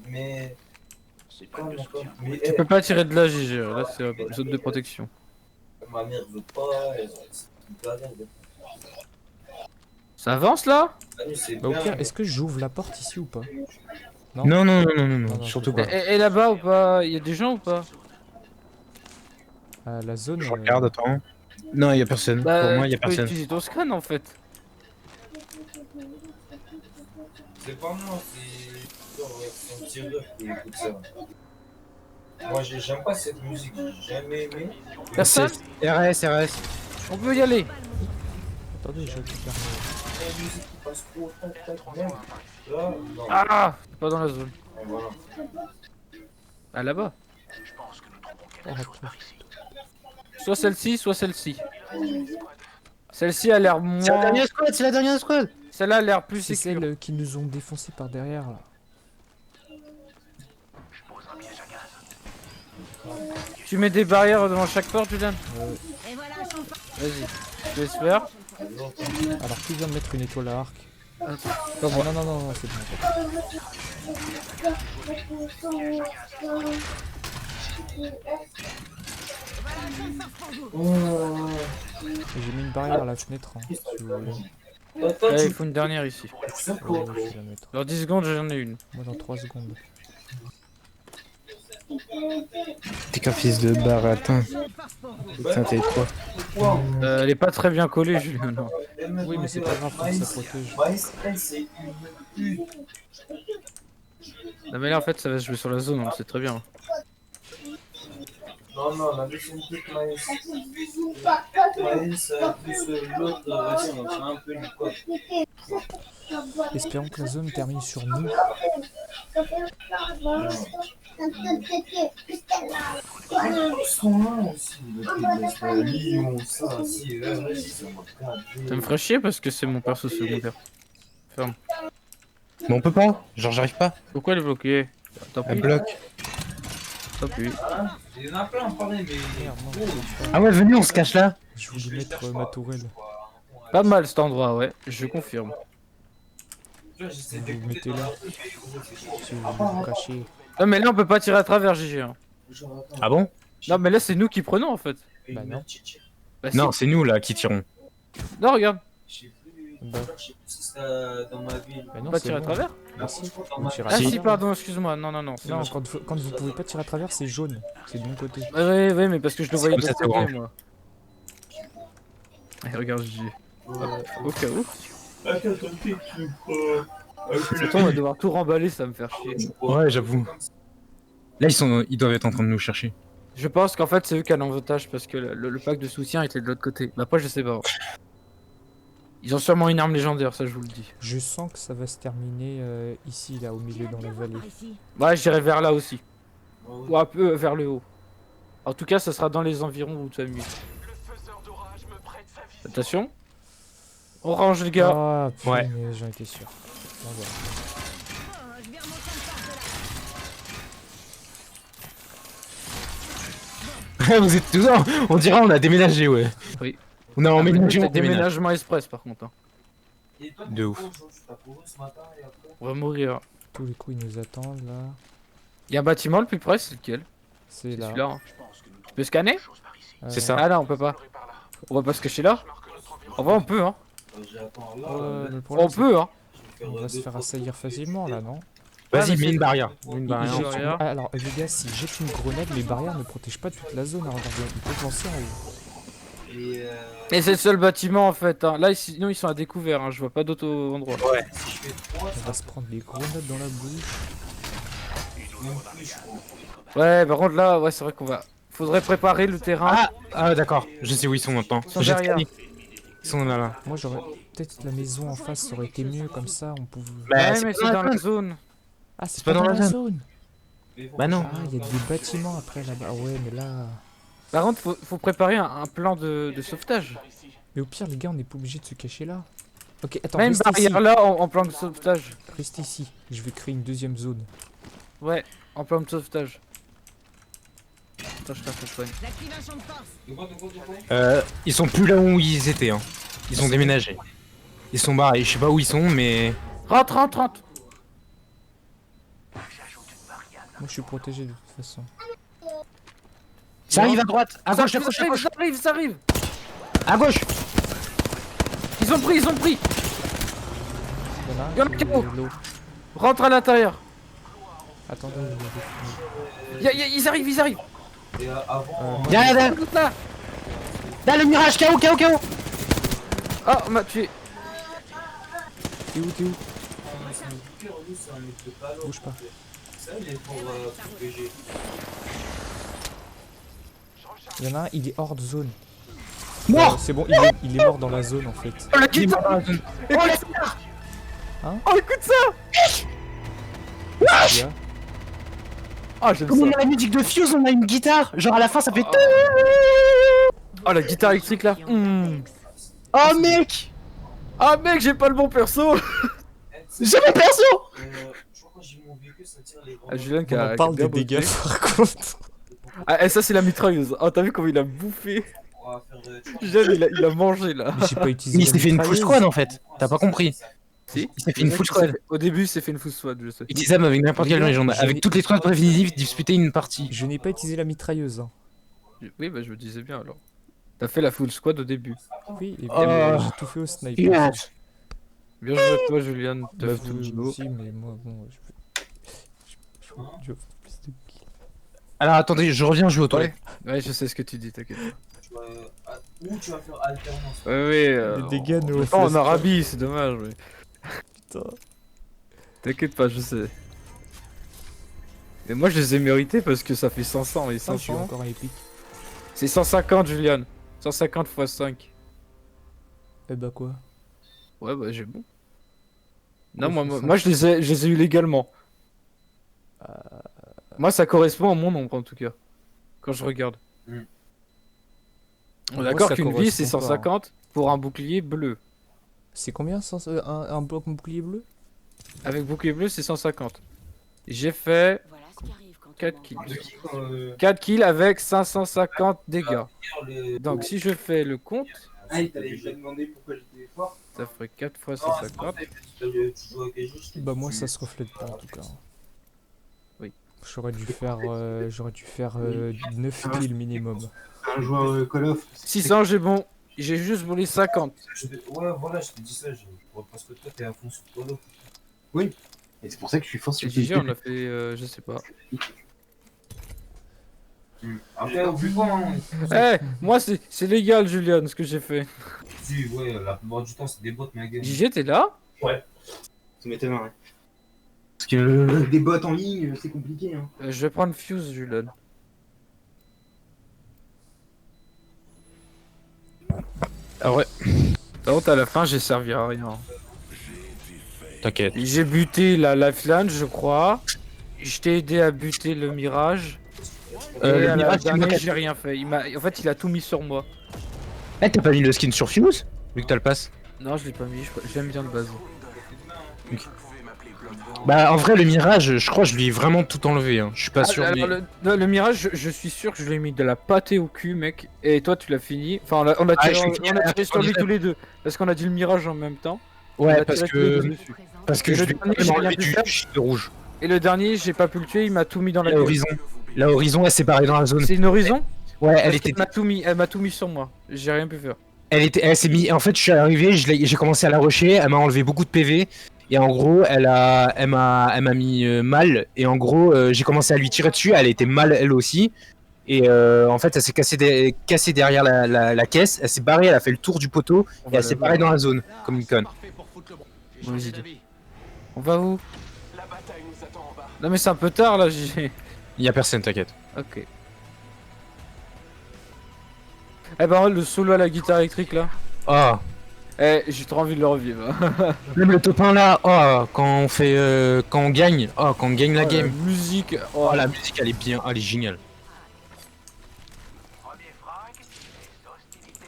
Mais. Mais. Tu peux pas tirer de là, GG. Là, c'est la zone de protection. Ma mère veut pas. C'est une galère. Ça avance là? C'est Bah, au pire, est-ce que j'ouvre la porte ici ou pas? Non, Non, surtout c'est pas. Et là-bas ou pas? Il y a des gens ou pas? La zone. Je regarde, attends. Non, il y a personne. Pour moi, il y a tu peux personne. utiliser ton scan en fait. C'est pas moi, c'est un tireur qui écoute ça. Moi, j'aime pas cette musique, j'ai jamais aimé. Personne? RS. On peut y aller. Attendez, je récupère. La musique qui passe trop, tac, même. Là, non. Ah! C'est pas dans la zone. Et voilà. Ah là-bas. Oh, attends. Soit celle-ci, soit celle-ci. Celle-ci a l'air moins. C'est la dernière squad. Celle-là a l'air plus C'est sécure. celle qui nous ont défoncé par derrière là. Tu mets des barrières devant chaque porte, Julian? Et voilà un champ de force. Vas-y. Je laisse faire. Alors qui vient de mettre une étoile à arc? Pas Non, moi. non, c'est bon. J'ai mis une barrière à la fenêtre. Si vous voulez. Ouais, il faut une dernière ici. Je vais la mettre. Dans 10 secondes, j'en ai une. Moi dans 3 secondes. T'es qu'un fils de baratin. Putain, t'es quoi? Elle est pas très bien collée, Julien. Non. Oui, mais c'est pas grave, comme ça protège. Non, mais là, en fait, ça va se jouer sur la zone, on le sait très bien. Non, la deuxième pique Maïs. Maïs, plus l'autre, c'est un peu du code. Espérons que la zone termine sur nous. Ils sont là aussi, le Lyon, ça, si, vas-y, ça m'a gâté. Ça me ferait chier parce que c'est mon perso secondaire. Ferme. Mais on peut pas. Genre, j'arrive pas. Pourquoi le bloquer? Tant Elle pis. bloque. Tant pis. Il y en a plein, pareil, mais. Merde, non, Ah ouais, venez, on se cache là. je voulais mettre ma tourelle. Pas mal cet endroit, ouais. Je confirme. Vous vous mettez là. Si vous voulez vous cacher. Non, mais là, on peut pas tirer à travers, GG. Hein. Ah bon? Non, mais là, c'est nous qui prenons en fait. Bah non. Bah, si. Non, c'est nous là qui tirons. Non, regarde. Bah, Dans ma ville. bah non, Pas c'est tirer à bon. travers. Bah si, on tire à Ah, si, travers. pardon, excuse-moi. Non, c'est Non, moi. quand vous pouvez pas tirer à travers, c'est jaune. C'est de mon côté. Ouais, mais parce que je le voyais de comme ça, l'autre c'est côté, grand. moi. Et regarde, GG. Au cas où. Surtout, on va devoir tout remballer, ça va me faire chier. Ouais, j'avoue. Là, ils doivent être en train de nous chercher. Je pense qu'en fait, c'est eux qui ont l'avantage parce que le pack de soutien était de l'autre côté. Mais après, je sais pas. Ils ont sûrement une arme légendaire, ça je vous le dis. Je sens que ça va se terminer ici, là, au milieu, dans la vallée. Par ici. Ouais, j'irai vers là aussi. Ou un peu vers le haut. En tout cas, ça sera dans les environs où tu as mis. Attention. On range, les gars. Ah, putain, Ouais. j'en étais sûr. Bon, voilà. Oh, je vais remonter un force là. Vous êtes tous en... On dirait on a déménagé, ouais. Oui. On a emménagé, C'est on déménage. déménagement express par contre. Hein. De ouf. On va mourir. Tous les coups, ils nous attendent, là. Il y a un bâtiment le plus près, c'est lequel? C'est C'est là. celui-là. Hein. Tu peux scanner? C'est ça. Ah là, on peut pas. On va pas se cacher là? En vrai, on peut, hein. Ouais, le problème, On peut, hein. c'est qu'on va se faire assaillir facilement, là, non? Vas-y, mais mets c'est- une barrière. Une barrière. barrière. Barrière. Ah, alors, les gars, si jette une grenade, les barrières ne protègent pas toute la zone. Alors, regardez, ils peuvent lancer en haut. Et c'est le seul bâtiment en fait. Hein. Là, sinon ils sont à découvert. Hein. Je vois pas d'autres endroits. Ouais. On va se prendre des grenades dans la bouche. Ouais, par contre là, ouais, c'est vrai qu'on va. Faudrait préparer le terrain. Ah d'accord, je sais où ils sont maintenant. Ils sont J'ai derrière. scanné. Ils sont là. Moi j'aurais peut-être la maison en face, ça aurait été mieux comme ça, on pouvait. Bah, Ouais, c'est mais pas c'est dans dans la la zone. Ah, c'est pas dans la zone. Bah non. Ah, il y a des bâtiments après là-bas. Ouais, mais là. Par contre, faut préparer un plan de sauvetage. Mais au pire, les gars, on n'est pas obligé de se cacher là. Ok, attends, Même restez ici. barrière là en plan de sauvetage. Restez ici. Je vais créer une deuxième zone. Ouais, en plan de sauvetage. Attends, je cherche le point. J'active un champ de force. Ils sont plus là où ils étaient. Hein. Ils ont déménagé. Ils sont barrés. Je sais pas où ils sont, mais. Rentre. Moi, je suis protégé de toute façon. Ça arrive à droite. À gauche, à gauche, à gauche. Ça arrive. À gauche. Ils ont pris. Il Y en a qui vont. Rentre à l'intérieur. Attendez, Ils arrivent. Et avant, Là, Là. là, le mirage, KO. Oh, on m'a tué. T'es où Bouge pas. ça, il est pour protéger. Il y en a un, il est hors de zone. Mort. C'est bon, il est mort dans la zone en fait. Oh, la Il est mort guitare. dans la zone. Oh, écoute ça. Il y a- Oh, j'aime Comme on ça. a la musique de Fuse, on a une guitare. Genre à la fin, ça fait. Oh, la guitare électrique là. Oh mec. Ah, mec, j'ai pas le bon perso. J'ai mon perso. Je crois que quand j'ai mon véhicule, ça tire les grands. Ah, Julien qui On a. en parle qui a des bien dégâts bossé. par contre. Ah, et ça, c'est la mitrailleuse. Oh, t'as vu comment il a bouffé. On va faire de. Julien, il a mangé là. Mais j'ai pas utilisé. Mais il la s'est fait une full mitrailleuse. squad en fait. T'as pas compris. Si. Il s'est fait une full squad. Au début, il s'est fait une full squad, je sais. Utilisable avec n'importe quelle légende. Avec toutes les squads prévisibles, disputer une partie. Je n'ai pas utilisé la mitrailleuse. Hein. Oui, bah, je me disais bien alors. T'as fait la full squad au début. Oui, et Oh. j'ai tout fait au sniper. Yes. Bien joué à toi, Julien. T'as Bah, fait tout le vous boulot. aussi, mais moi, bon, je veux plus de kills. Alors attendez, je reviens jouer aux toilettes. Ouais, je sais ce que tu dis, t'inquiète. Où tu vas faire alternance. Ouais, Les dégâts ne on est pas en Arabie, c'est dommage. Mais... Putain. T'inquiète pas, je sais. Mais moi, je les ai mérités parce que ça fait 500 et Ah, je suis 500. encore à épique. C'est 150, Julien. 150 x 5. Eh bah quoi? Ouais, bah j'ai bon. Non, Ouais, c'est ça. moi je les ai eu légalement. Moi, ça correspond à mon nombre en tout cas. Quand je regarde. Hmm. On est Moi, d'accord ça qu'une vie c'est correspond pas, hein. 150 pour un bouclier bleu. C'est combien un bloc bouclier bleu? Avec bouclier bleu, c'est 150. J'ai fait Voilà ce qui arrive quand 4 on kills. mange. De qui 4 kills avec 550 dégâts. le... Donc si je fais le compte, Ah, il t'allait déjà demandé pourquoi j'étais fort. ça ferait 4 x Non, c'est 150. pas fait, tu joues à quel jeu, je t'ai Bah moi dit. ça se reflète pas en tout cas. Oui. J'aurais dû faire 9 kills minimum. Un joueur Call of. 600, j'ai bon. J'ai juste volé 50. Ouais, voilà, je te dis ça, parce que toi t'es à fond sur Call of. Oui. Et c'est pour ça que je suis fort Et GG, on a fait, je sais pas. Après, au plus fort, hein. Eh, moi c'est légal, Julian, ce que j'ai fait. Si, ouais, la plupart du temps, c'est des bots, ma gueule. GG, t'es là? Ça m'étonne, ouais. Parce que des bots en ligne, c'est compliqué, hein. Je vais prendre Fuse, Julian. Ah ouais. Par contre, à la fin, j'ai servi à rien. T'inquiète. J'ai buté la Lifeline, je crois. Je t'ai aidé à buter le Mirage. Et Le à la Mirage, c'est moi dernière, qui- j'ai rien fait. En fait, il a tout mis sur moi. Eh, t'as pas mis le skin sur Fuse? Vu que t'as le pass. Non, je l'ai pas mis, j'aime bien de base. Bah en vrai le mirage, je crois que je lui ai vraiment tout enlevé. Hein. Je suis pas sûr. Alors, Mais... le Mirage, je suis sûr que je lui ai mis de la pâtée au cul, mec. Et toi, tu l'as fini. Enfin, on a Ah, tiré, je suis fini on a à tiré sur lui 99. tous les deux. Parce qu'on a dit le Mirage en même temps. On Ouais a parce tiré tous les deux que dessus. je Le lui ai dernier, vraiment j'ai enlevé rien pu du faire. shield rouge. Et le dernier, j'ai pas pu le tuer, il m'a tout mis dans la La gueule. horizon. La horizon elle s'est barrée dans la zone. C'est une horizon? Ouais, Parce elle était. Elle m'a tout mis sur moi. J'ai rien pu faire. Elle s'est mis. En fait, je suis arrivé, j'ai commencé à la rusher, elle m'a enlevé beaucoup de PV. Et en gros, elle m'a mis mal. Et en gros, j'ai commencé à lui tirer dessus. Elle était mal elle aussi. Et en fait, elle s'est cassée derrière la caisse, elle s'est barrée, elle a fait le tour du poteau On et va elle s'est là-bas. barrée dans la zone, comme une conne. Vas-y. On va où? Non mais c'est un peu tard là, j'ai... Il y a personne, t'inquiète. Ok. Eh ben le solo à la guitare électrique là. Oh, Eh, j'ai trop envie de le revivre. même le top 1 là, oh, quand on fait, quand on gagne, oh, quand on gagne la game. musique. Oh, la musique, elle est bien, elle est géniale.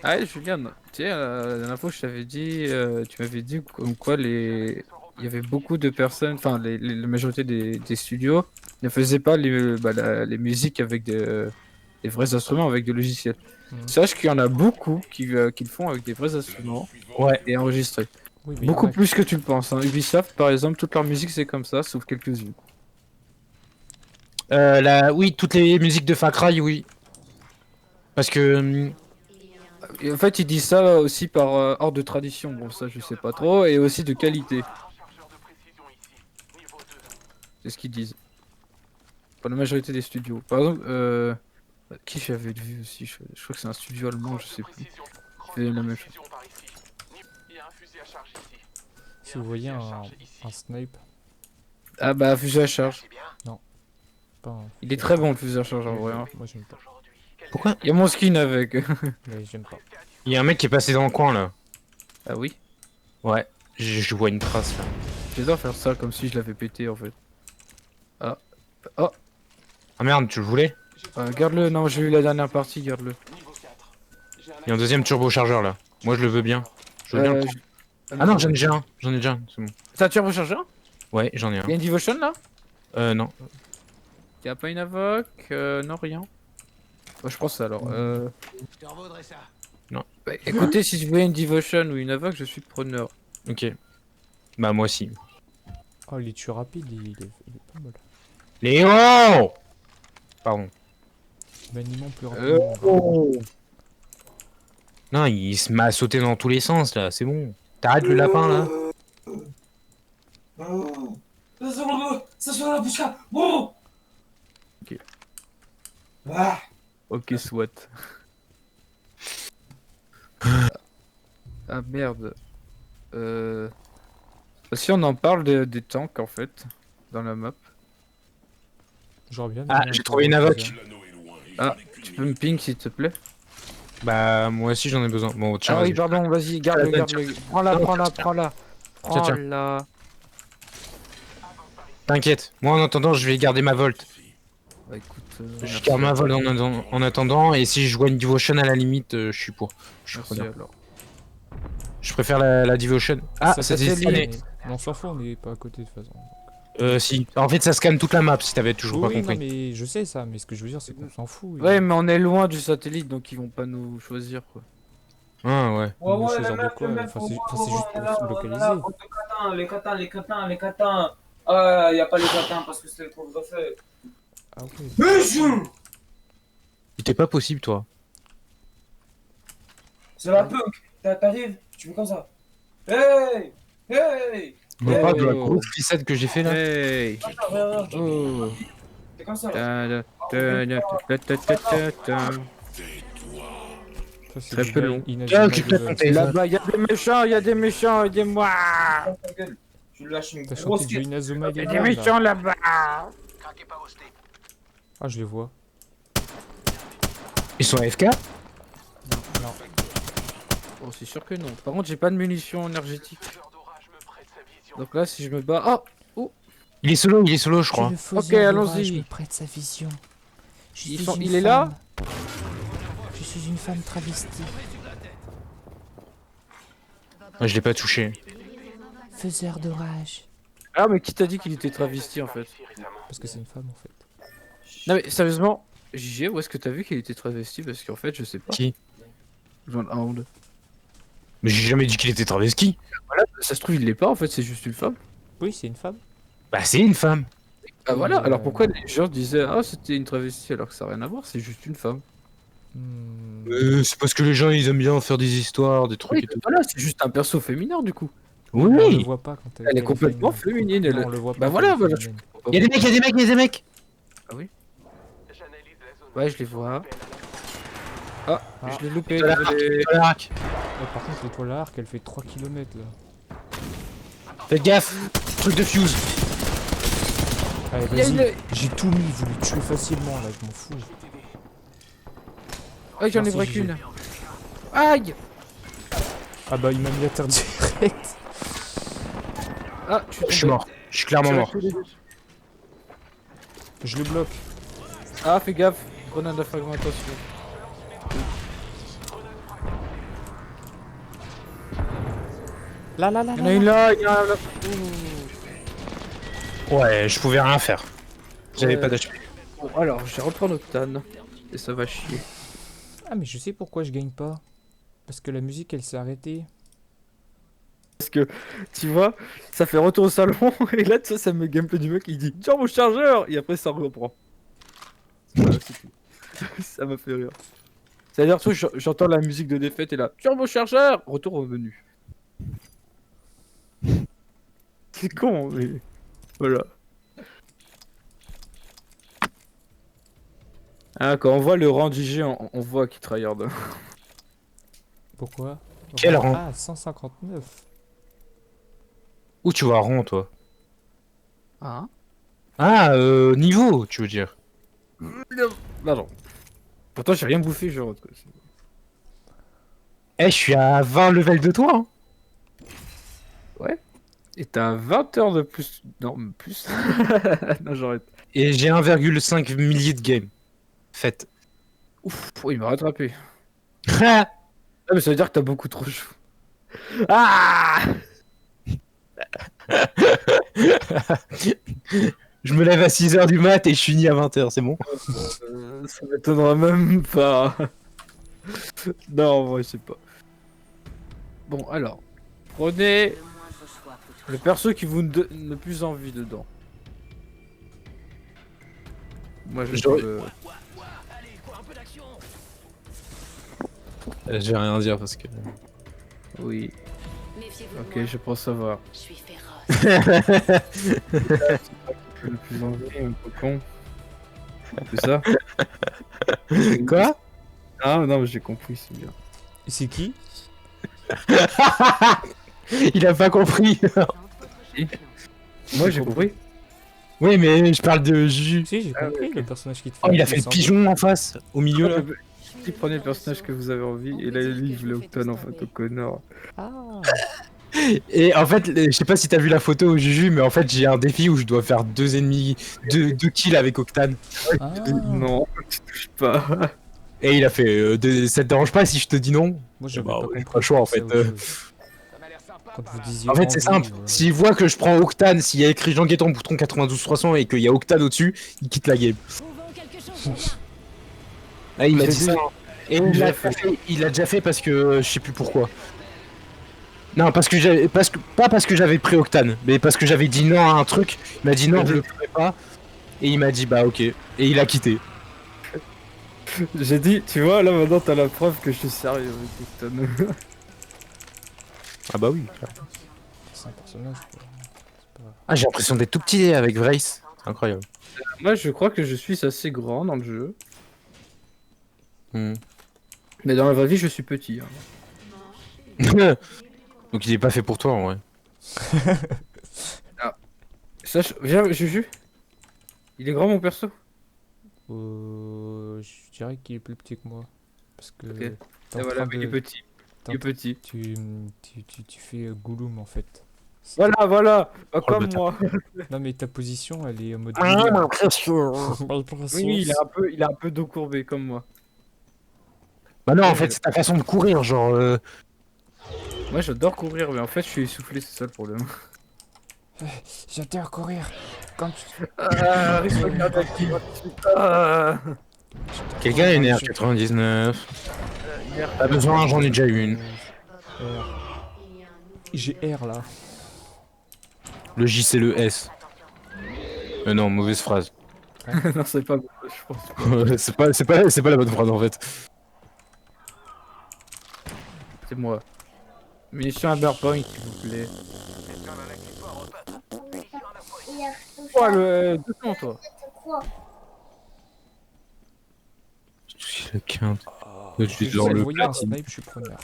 Ah ouais, Julien, tu sais, la dernière fois je t'avais dit, tu m'avais dit comme quoi il y avait beaucoup de personnes, enfin la majorité des studios ne faisaient pas les musiques avec des vrais instruments, avec des logiciels. Sache qu'il y en a beaucoup qui le font avec des vrais instruments Ouais. et enregistrés. Oui, mais Beaucoup il y en a plus que tu le penses. Hein. Ubisoft, par exemple, toute leur musique c'est comme ça, sauf quelques-unes. Oui, toutes les musiques de Far Cry, oui. Parce que Et en fait, ils disent ça aussi par ordre de tradition. Bon, ça je sais pas trop, et aussi de qualité. C'est ce qu'ils disent. Pour la majorité des studios. Par exemple, qui j'avais vu aussi, je crois que c'est un studio allemand, je sais plus. Il fait la même chose. Si vous voyez un snipe, Ah bah, fusil à charge. pas un... Il est très bon le fusil à charge en vrai. Hein. Moi j'aime pas. pourquoi Il y a mon skin avec. Mais j'aime pas. il y a un mec qui est passé dans le coin là. Ah oui. Ouais, je vois une trace là. J'adore faire ça comme si je l'avais pété en fait. Ah. Ah merde, tu le voulais? Garde-le, non, j'ai eu la dernière partie, garde-le. Il y a un deuxième turbochargeur là. Moi je le veux bien. Je veux bien le prendre. Ah non, j'en ai déjà un. J'en ai déjà un, c'est bon. T'as un turbochargeur? Ouais, j'en ai un. Y'a une Devotion là? Non. Y'a pas une Avoc? Non, rien. Bah, je pense alors. Non. Bah, écoutez, si je voulais une Devotion ou une Avoc, je suis preneur. Ok. Bah moi aussi. Oh, les tueurs rapides, il est pas mal. Léo! Pardon. Maniement plus rapidement. Non, il se met à sauter dans tous les sens là, c'est bon. T'arrêtes le lapin là? Ça sur la bouche. Bon. Ok. Ah. Ok, soit. Ah merde. Si on en parle des tanks en fait, dans la map. J'aurais bien Ah, aimé j'ai un trouvé une peu avoc. plus, Ah, tu peux me ping s'il te plaît? Bah moi aussi j'en ai besoin. Bon, tiens, Ah oui, vas-y. pardon, vas-y, garde-le, Tiens, garde-le. Prends-la, prends-la, prends-la. Tiens, tiens. Prends-la. T'inquiète, moi en attendant je vais garder ma Volt. Bah écoute, Je garde ma Volt en attendant et si je vois une Devotion à la limite, je suis pour. Je suis merci preneur. alors. Je préfère la Devotion. Ah, ça Ça s'est fait scanné. Mais on s'en fout, on est pas à côté de toute façon. Si. En fait ça scanne toute la map si t'avais toujours Oui, pas non, compris. mais je sais ça, mais ce que je veux dire c'est qu'on s'en fout. Ouais, mais on est loin du satellite donc ils vont pas nous choisir quoi. Ah ouais. Ouais, ouais, choisir de quoi, enfin, c'est juste pour se localiser. Les catins. Ah, y a pas les catins parce que c'est le couvre-feu. Ah ok. Mais je... C'était pas possible toi. C'est la punk. T'arrives, tu fais comme ça. Hey. Hey. On parle de la Oh. grosse glissade que j'ai fait là. Hey. Regarde. Oh. C'est comme ça. Ça, c'est Très du peu long. inagimable, occupe-toi de ton téléphone. Là-bas, y'a des méchants, aidez-moi. Ta gueule. Je lui lâche une T'as grosse chanté du tête. Inazuma Y'a des Eleven, là. méchants là-bas. Ah, je les vois. Ils sont AFK? Non. Oh, c'est sûr que non. Par contre, j'ai pas de munitions énergétiques. Donc là, si je me bats. Oh! Il est solo je crois. Ok, allons-y. Je me prête sa vision. Il est là? Je suis une femme travestie. Ouais, je l'ai pas touché. Faiseur d'orage. Ah, mais qui t'a dit qu'il était travesti en fait? Parce que c'est une femme en fait. Non, mais sérieusement, JG, où est-ce que t'as vu qu'il était travesti? Parce qu'en fait, je sais pas. Qui? Genre un round. Mais j'ai jamais dit qu'il était travesti. Voilà, ça se trouve, il l'est pas en fait, c'est juste une femme. Oui, c'est une femme. Bah c'est une femme. Ah voilà, alors pourquoi les gens disaient ah c'était une travestie alors que ça n'a rien à voir, c'est juste une femme. C'est parce que les gens ils aiment bien faire des histoires, des trucs Oui, et tout. voilà, c'est juste un perso féminin du coup. On le Oui. voit pas quand Elle est complètement féminine. Non, on le voit pas. Bah voilà, quand elle est voilà. féminine. Y'a des mecs, y'a des mecs, y'a des mecs. Ah oui. Ouais, je les vois. Ah, Ah. je l'ai loupé. Étoile désolé. arc. Ouais, par contre, l'étoile à arc, elle fait 3 km là. Faites gaffe. Truc de fuse. Allez, Il y a vas-y. une- J'ai tout mis, vous les tuez facilement là, je m'en fous. Ouais, j'en ai Merci, break GG. une. Aïe. Ah bah, il m'a mis la terre direct. Ah, Je suis mort. Je suis clairement mort. Je le bloque. Ah, fais gaffe. Grenade de fragmentation. Là, là, là, Il y en là. a une là, il y en a là. Ouais, je pouvais rien faire. J'avais Ouais. pas d'HP. Bon, alors, je vais reprendre Octane. Et ça va chier. Ah, mais je sais pourquoi je gagne pas. Parce que la musique, elle s'est arrêtée. Parce que, tu vois, ça fait retour au salon. Et là, tu sais, ça me gameplay du mec, il dit tiens mon chargeur. Et après, ça reprend. Voilà, c'est tout. Ça m'a fait rire. C'est-à-dire, tu vois, j'entends la musique de défaite et là, tiens mon chargeur. Retour au menu. C'est con, mais. Voilà. Ah, quand on voit le rang d'IG, on voit qu'il tryhard. Pourquoi? Quel rang? Ah, 159. Où tu vois rond, toi? Ah. Ah, niveau, tu veux dire. Non. Pourtant, j'ai rien bouffé, genre. Quoi. Eh, je suis à 20 level de toi, hein. Et t'as 20 heures de plus. Non, plus. Non, j'arrête. Et j'ai 1,5 millier de game. Faites. Ouf, oh, il m'a rattrapé. Ah, Ah, mais ça veut dire que t'as beaucoup trop chaud. Ah. je me lève à 6h du mat et je finis à 20h, c'est bon? Ça m'étonnera même pas. Non, en vrai, je sais pas. Bon, alors. Prenez le perso qui vous donne le plus envie dedans. Moi, je J'aurais- trouve, Je vais rien dire parce que. oui. Méfiez-vous de Ok, moi, je pense savoir. je suis féroce. Le plus envie, un peu con. C'est ça? Quoi? Ah, non, mais j'ai compris, c'est bien. Et c'est qui? Il a pas compris. Moi, j'ai compris. Oui, mais je parle de Juju. Si, j'ai Ah, compris ok. le personnage qui te fait. Oh, il a fait le descendre. pigeon en face, au milieu là. Qui prenez le personnage que vous avez envie, et là, lui, il voulait Octane en fait, au connard. Ah. Et en fait, je sais pas si t'as vu la photo au Juju, mais en fait, j'ai un défi où je dois faire 2 ennemis, 2 kills avec Octane. Ah. Non, tu touches pas. Et il a fait ça te dérange pas si je te dis non? Moi, j'avais Bah, pas ouais, compris. pas le choix, en c'est fait, autre chose. Quand vous disiez En fait, c'est envie, simple. S'il voit que je prends Octane, s'il y a écrit Jean Guetton Boutron 92 300 et qu'il y a Octane au-dessus, il quitte la game. Trouvons quelque chose. Ah, il m'a J'ai dit dit- ça. Et il J'ai l'a fait. fait. Il l'a déjà fait parce que je sais plus pourquoi. Non, pas parce que j'avais pris Octane, mais parce que j'avais dit non à un truc. Il m'a dit non, je le ferai pas. Et il m'a dit bah ok. Et il a quitté. J'ai dit, tu vois, là maintenant t'as la preuve que je suis sérieux avec Octane. Ah bah oui. C'est un personnage. quoi. Ah, j'ai l'impression d'être tout petit avec Vrace. C'est incroyable. Moi je crois que je suis assez grand dans le jeu. Hmm. Mais dans la vraie vie je suis petit. Hein. Donc il est pas fait pour toi en vrai. Viens, Juju. Il est grand mon perso. Je dirais qu'il est plus petit que moi. Parce que. Ok. t'es Et en voilà, train il est de- petit. t'es Il est en- petit. Tu fais Gollum en fait. Voilà, pas le comme bâtard. moi. Non, mais ta position, elle est en mode. Ah, Oui, il a un peu dos courbé comme moi. Bah non, en fait, c'est ta façon de courir, genre. Moi j'adore courir, mais en fait je suis essoufflé, c'est ça le problème. J'adore courir. Quand tu... Ah, risque cardiaque. Ah. Quelqu'un a une R99. Pas besoin, j'en ai déjà une. J'ai R là. Le J, c'est le S. Non, mauvaise phrase. Non, c'est pas bon, je pense. c'est pas la bonne phrase en fait. C'est moi. Munitions à Burpoint, s'il vous plaît. Oh, le 200, toi. Quinte. Si suis je dans sais le envoyer un platine. snipe, je suis preneur.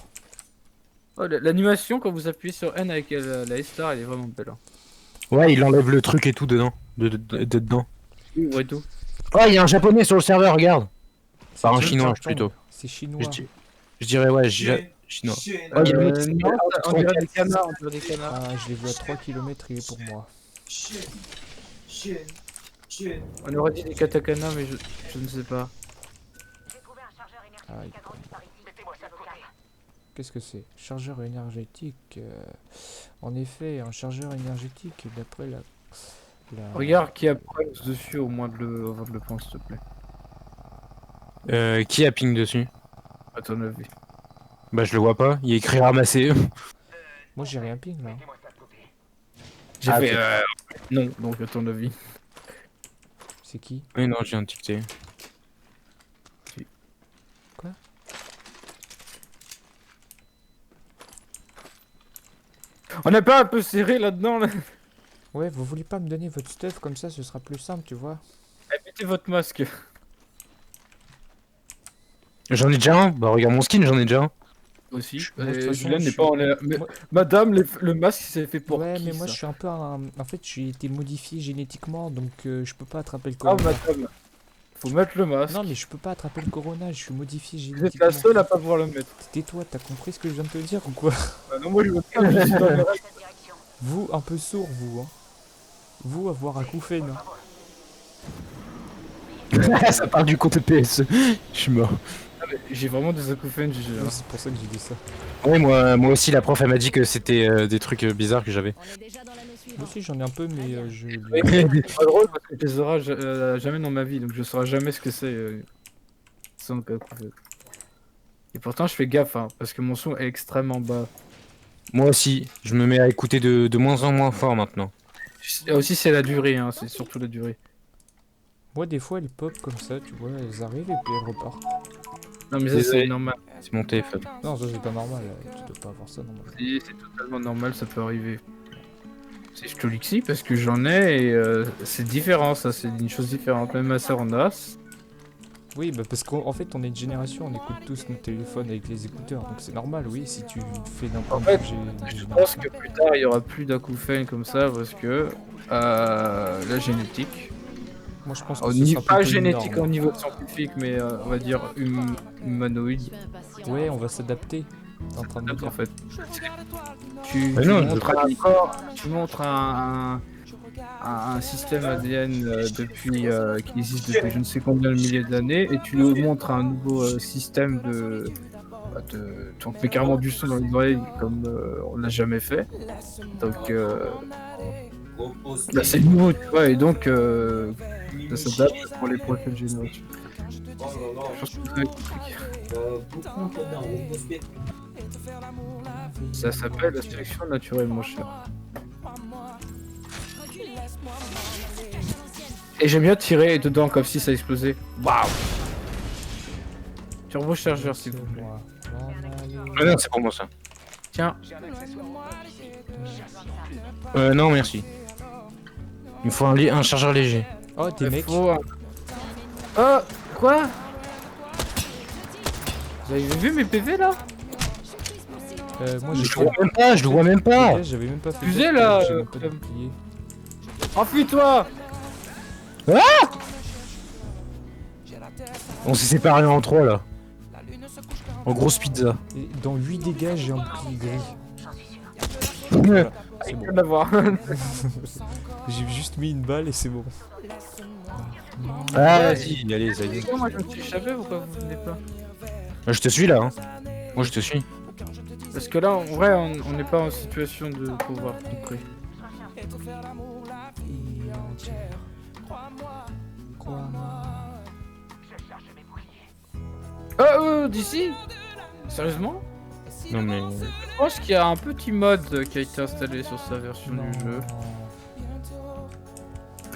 Oh, l'animation quand vous appuyez sur N avec la S-Star, elle est vraiment belle. Hein. Ouais, il enlève le truc et tout dedans. De dedans. Ouvre et tout. Oh, il y a un japonais sur le serveur, regarde. Enfin, un C'est chinois Charles plutôt. Tong, c'est chinois. Je dirais, ouais, chinois. Oh, il y a un mec qui Non, s'appelle on dirait des canards, on dirait des canards. Ah, je l'ai vu à 3 km, il est pour moi. On aurait dit des katakana, mais je ne sais pas. Ah, il prend. Qu'est-ce que c'est? Chargeur énergétique. En effet, un chargeur énergétique, d'après la... Regarde qui a Primes dessus au moins avant de le prendre, s'il te plaît. Qui a ping dessus? À ton avis. Bah, je le vois pas. Il est écrit ramasser. Moi, j'ai rien ping là. J'ai Ah, fait ok. non, donc à ton avis. C'est qui? Oui, non, j'ai un ticté. On n'a pas un peu serré là-dedans là? Ouais, vous voulez pas me donner votre stuff comme ça, ce sera plus simple, tu vois. Eh, mettez votre masque. J'en ai déjà un. Bah, regarde mon skin, j'en ai déjà un. Aussi. Moi, de toute façon, Julien je n'est suis- pas en l'air. Mais, Moi- madame, le masque c'est fait pour Ouais, qui, mais moi ça je suis un peu un... En fait, j'ai été modifié génétiquement, donc je peux pas attraper le Ah, corona. madame. Faut mettre le masque. Non, mais je peux pas attraper le corona, je suis modifié Vous êtes génétiquement. la seule à pas pouvoir le mettre. Tais-toi, t'as compris ce que je viens de te dire ou quoi? Ah non, moi je veux pas, je suis dans les règles. Vous, un peu sourd, vous, hein. Vous, avoir un couffaine. Ça part du compte PSE. Je suis mort. Ah, mais j'ai vraiment des acouphènes, GG. Ouais, c'est pour ça que j'ai dit ça. Ouais, moi aussi, la prof, elle m'a dit que c'était des trucs bizarres que j'avais. On est déjà dans l'anneau Moi suivant. aussi, j'en ai un peu, mais je... C'est pas drôle parce que je les aurai jamais dans ma vie, donc je saurai jamais ce que c'est. Sans acouphènes. Et pourtant, je fais gaffe, hein, parce que mon son est extrêmement bas. Moi aussi, je me mets à écouter de moins en moins fort maintenant. Et aussi, c'est la durée, hein, c'est surtout la durée. Moi, des fois, elles pop comme ça, tu vois, elles arrivent et puis elles repartent. Non, mais ça, Désolé. c'est normal. C'est mon téléphone. Non, ça, c'est pas normal, tu dois pas avoir ça, normalement. C'est totalement normal, ça peut arriver. Je te le dis parce que j'en ai et c'est différent, ça, c'est une chose différente. Même ma soeur en a. Oui, bah parce qu'en fait, on est une génération, on écoute tous notre téléphone avec les écouteurs, donc c'est normal, oui, si tu fais d'un point En de fait, vue je pense que plus tard, il y aura plus d'acouphènes comme ça parce que la génétique. Moi, je pense que Au ce niveau, sera pas plutôt une génétique norme. au niveau scientifique, mais on va dire humanoïde. Je suis impatient. Ouais, on va s'adapter. T'es en train de me En dire. fait, Mais non, je veux pas tu montres un système ADN qui existe depuis je ne sais combien de milliers d'années et tu lui montres un nouveau système tu en fais carrément du son dans les oreilles comme on l'a jamais fait. Donc là, c'est nouveau, tu vois, et donc ça s'adapte pour les prochaines générations. Je pense que ça va être compliqué. Ça s'appelle la sélection naturelle, mon cher. Et j'aime bien tirer dedans comme si ça explosait. Waouh! Turbochargeur, s'il vous plaît. Ah non, c'est pour moi ça. Tiens, Non, merci. Il me faut un chargeur léger. Oh, tes mecs. Oh, quoi? Vous avez vu mes PV là? Moi, Je le vois même pas, je le vois même pas. Ouais, j'avais même pas fait. Excusez, gaffe, là, j'ai même pas de bouclier. Enfuis-toi! On s'est séparés en trois là. En grosse pizza. Et dans 8 dégâts, j'ai un bouclier gris. Voilà, c'est bon. Rien à voir. J'ai juste mis une balle et c'est bon. Ah, vas-y, allez, ça y est. Moi je me suis échappé, pourquoi vous venez pas? Je te suis là. Hein. Moi, je te suis. Parce que là, en vrai, on n'est pas en situation de pouvoir concret. D'ici? Sérieusement? Non mais. Je pense qu'il y a un petit mode qui a été installé sur sa version du jeu.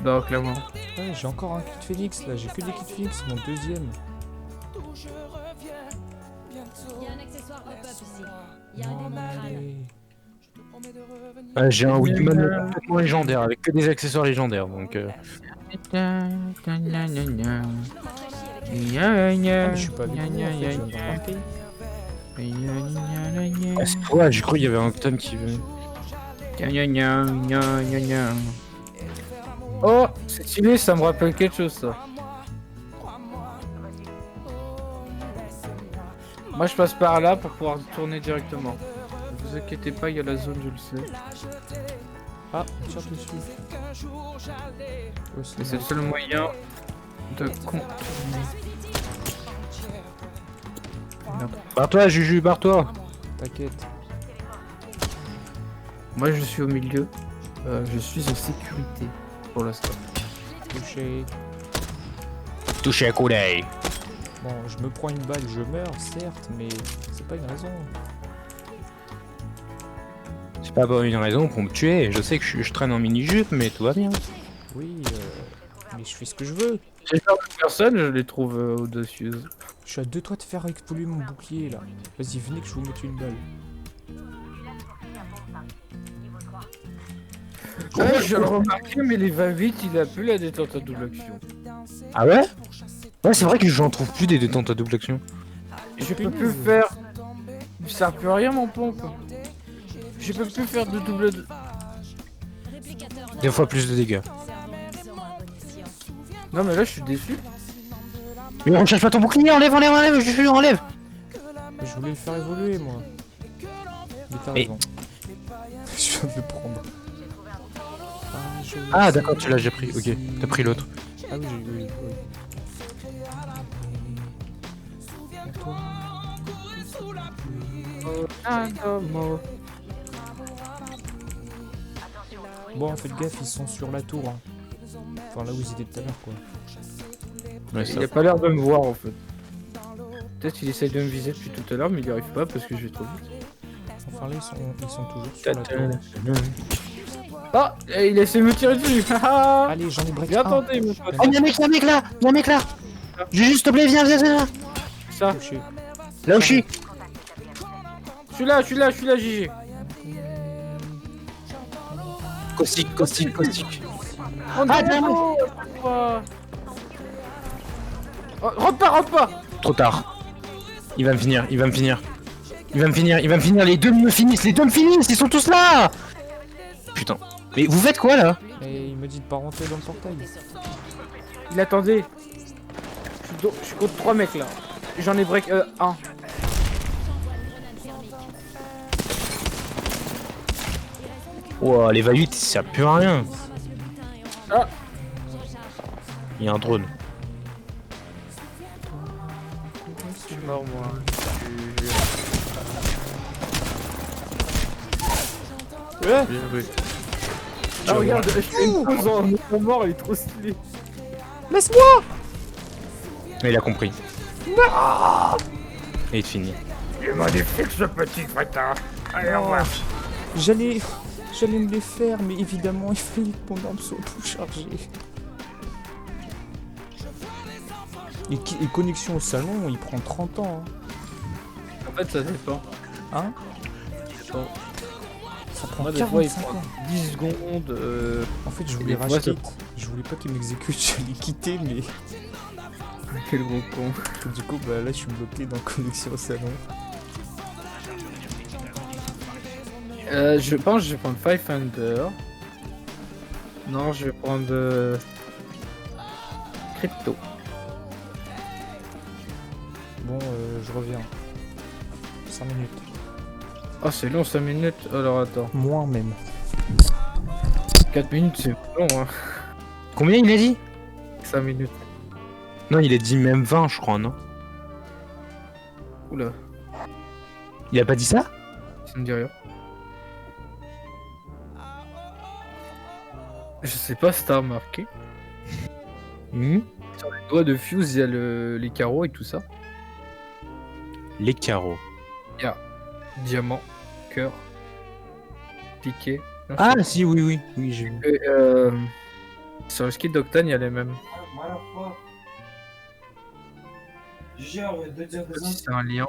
Non, clairement. Ouais, j'ai encore un kit Phoenix là, j'ai que des kits Phoenix, c'est mon deuxième. Il y a un accessoire pop-up ici. Il y a un Non, démontrable. mais... J'ai un Wingman complètement légendaire avec que des accessoires légendaires donc. Rafraîchis avec Gna, gna, Ah, mais je suis pas avec gna, vous, gna, en fait, gna, je viens de gna. remarquer. Gna, gna, gna, gna. Ah, c'est toi, j'ai cru qu'il y avait un Octane qui venait. Gna, gna, gna, gna, gna, gna. Oh, c'est stylé, ça me rappelle quelque chose ça. Moi je passe par là pour pouvoir tourner directement. Ne vous inquiétez pas, il y a la zone, je le sais. Ah, tire dessus. Ouais, Et c'est le seul moyen de contourner. Barre-toi, Juju, barre-toi. T'inquiète. Moi je suis au milieu. Je suis en sécurité pour l'instant. Touché. Touché à coup d'œil. Bon, je me prends une balle, je meurs, certes, mais c'est pas une raison. C'est pas pour une raison pour me tuer. Je sais que je traîne en mini-jupe, mais tout va bien. Oui, mais je fais ce que je veux. J'ai peur de personne, je les trouve audacieuses. Je suis à deux doigts de faire exploser mon bouclier là. Vas-y, venez que je vous mette une balle. Ouais, je le remarquais, mais les 28, il a plus la détente à double action. Ah ouais? Ouais, c'est vrai que j'en trouve plus des détentes à double action. Je peux plus faire. Ça sert plus à rien mon pompe. Je peux plus faire de double. Deux fois plus de dégâts. Non, mais là je suis déçu. Mais on cherche pas ton bouclier, enlève, Juju, enlève. Mais je voulais le faire évoluer moi. Mais t'as Mais- raison. Je viens de le prendre. Ah, d'accord, tu l'as déjà pris, ok. T'as pris l'autre. Ah oui, j'ai eu. Bon, faites gaffe, ils sont sur la tour. Hein. Enfin, là où ils étaient tout à l'heure, quoi. Ouais, Il a pas l'air de me voir en fait. Peut-être qu'il essaye de me viser depuis tout à l'heure, mais il y arrive pas parce que je vais trop vite. Enfin, là, ils sont toujours sur la tour. Ah, il essaie de me tirer dessus. Allez, j'en ai break Bien un. tenté, mon pote. Oh, y'a un mec là. Juju, s'il te plaît, viens. Ça, Touché. Là où je suis. je suis là, GG. Caustique. Oh, Ah, tiens, non, oh, rentre pas. Trop tard. Il va me finir. Les deux me finissent, ils sont tous là. Putain. Mais vous faites quoi là? Et il me dit de pas rentrer dans le portail. Il attendait. Je suis contre 3 mecs là. J'en ai break 1. Wow, les 28, ça pue rien. Ah. Il y a un drone. Je suis mort moi. Ouais. Bien joué. Ah regarde, je fais une pause en mort, il est trop stylé. Laisse-moi. Mais il a compris. Et il finit. Il est magnifique ce petit crétin. Allez, au revoir. J'allais me les faire, mais évidemment, il fallait que mon arme soit tout chargée. Et connexion au salon, il prend 30 ans. En fait, ça dépend. Hein, Ça ça prend Moi, des fois, il 45 prend ans. 10 secondes. En fait, je des voulais fois, racheter. ça Je voulais pas qu'il m'exécute, j'allais quitter, mais Quel gros con. du coup, bah là, je suis bloqué dans connexion au salon. Je pense que je vais prendre Five-Thunder. Non, je vais prendre Crypto. Bon, je reviens. 5 minutes. Oh, c'est long 5 minutes. Alors attends. Moins même. 4 minutes, c'est long, hein. Combien il a dit? 5 minutes. Non, il a dit même 20, je crois, non? Oula, Il a pas dit ça? ça me dit rien. Je sais pas si t'as remarqué. Sur les doigts de Fuse, il y a les carreaux et tout ça. Les carreaux. Diamant, cœur, piqué. Non, Ah, si, oui, j'ai vu. Et, sur le ski d'Octane, il y a les mêmes. Voilà quoi. J'ai envie de dire Je sais des pas si c'est un lien.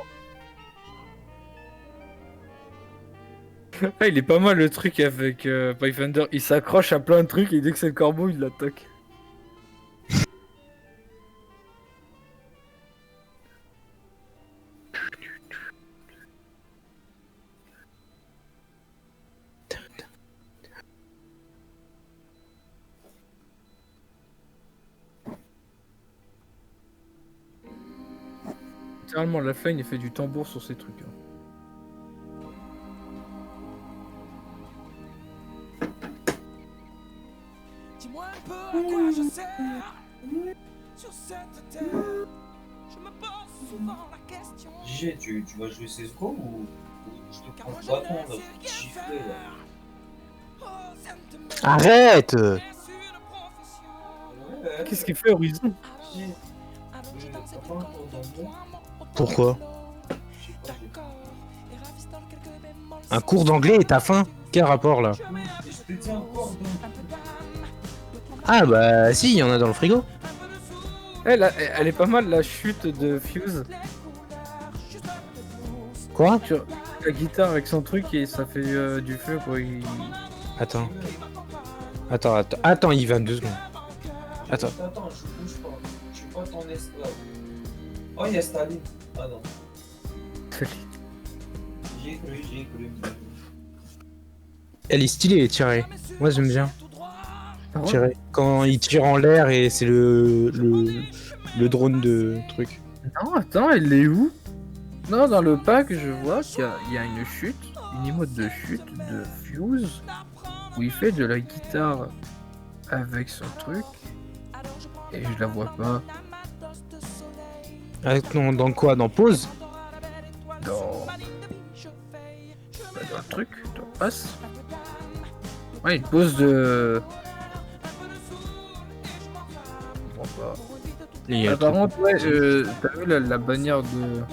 Ah, il est pas mal le truc avec Pathfinder. Il s'accroche à plein de trucs et dès que c'est le corbeau, il l'attaque. Littéralement, la flingue, il fait du tambour sur ces trucs. Hein. Dis-moi un peu à quoi je sers sur cette terre. Je me pose souvent la question. JG, tu vas jouer CSGO ou je te prends le bâton là, je vais te gifler là. Arrête! Qu'est-ce qu'il fait, Horizon? Pourquoi? Un cours d'anglais et t'as faim? Quel rapport là? Ah bah si, il y en a dans le frigo. Elle est pas mal, la chute de Fuse. Quoi? Sur la guitare avec son truc et ça fait du feu quoi. Attends, il va 2 secondes. Attends. Attends, je bouge pas. Je suis pas ton esclave. Oh, il y a Staline. Ah non. J'y ai cru. Elle est stylée, Thierry. Moi j'aime bien. Thierry. Quand il tire en l'air et c'est le drone de truc. Non, attends, elle est où? Non, dans le pack, je vois qu'il y a une chute, une emote de chute de Fuse, où il fait de la guitare avec son truc, et je la vois pas. Non, dans quoi? Dans pause? Dans le truc, dans passe. Ouais, une pause de... Bon, bah... par contre, ouais, t'as vu la bannière de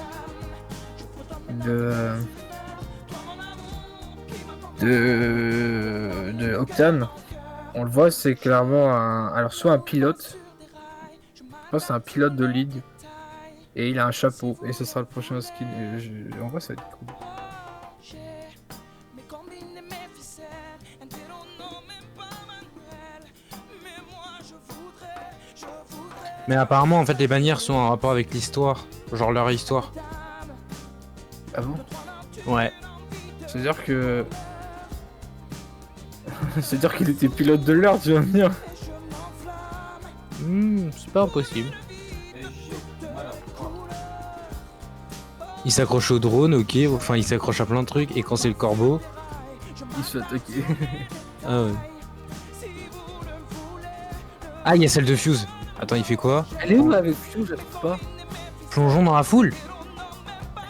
Octane, on le voit, c'est clairement alors soit un pilote, je pense que c'est un pilote de lead, et il a un chapeau, et ce sera le prochain skin, et en vrai ça va être cool. Mais apparemment, en fait, les bannières sont en rapport avec l'histoire, genre leur histoire. Ah bon? Ouais. C'est-à-dire que... C'est-à-dire qu'il était pilote de l'air, tu vas me dire? C'est pas impossible. Il s'accroche au drone, ok, enfin il s'accroche à plein de trucs, et quand c'est le corbeau... Il se fait attaquer. Ah ouais. Ah, il y a celle de Fuse. Attends, il fait quoi? Elle est où avec Fuse? Je trouve pas. Plongeons dans la foule.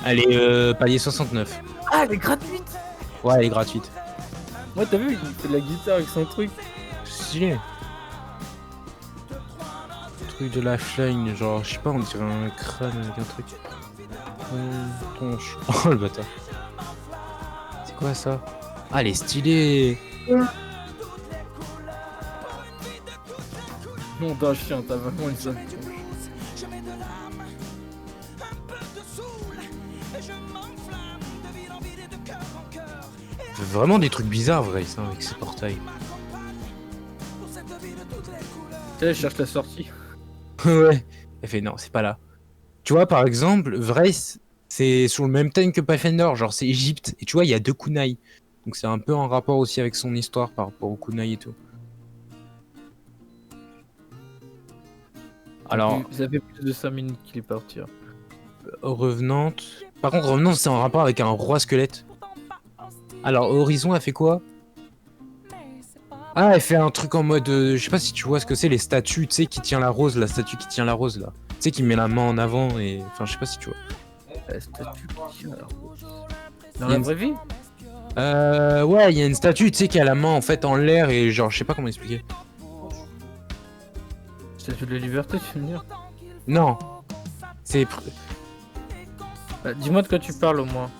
Elle est palier 69. Ah, elle est gratuite! Ouais, elle est gratuite. Ouais, t'as vu, il fait de la guitare avec son truc. Stylé. Truc de la flingue, genre, je sais pas, on dirait un crâne avec un truc. Tonche. Oh le bâtard. C'est quoi ça? Ah, elle est stylée. Non, d'un chien, t'as vraiment une seule. Vraiment des trucs bizarres, vrai, ça, avec ces portails. Tu sais, elle cherche la sortie. Ouais. Elle fait non, c'est pas là. Tu vois, par exemple, Vrace, c'est sur le même thème que Pathfinder, genre c'est Égypte. Et tu vois, il y a 2 kunai. Donc c'est un peu en rapport aussi avec son histoire par rapport aux kunai et tout. Alors, Ça fait plus de 5 minutes qu'il est parti. Hein. Revenante. Par contre, Revenante, c'est en rapport avec un roi squelette. Alors, Horizon, elle fait quoi? Ah, elle fait un truc en mode. Je sais pas si tu vois ce que c'est, les statues, tu sais, qui tient la rose, la statue qui tient la rose là. Tu sais, qui met la main en avant et. Enfin, je sais pas si tu vois. La statue qui tient la rose. Dans la vraie vie? Ouais, il y a une statue, tu sais, qui a la main en fait en l'air et genre, je sais pas comment expliquer. Statue de la liberté, tu veux me dire? Non. C'est. Dis-moi de quoi tu parles au moins.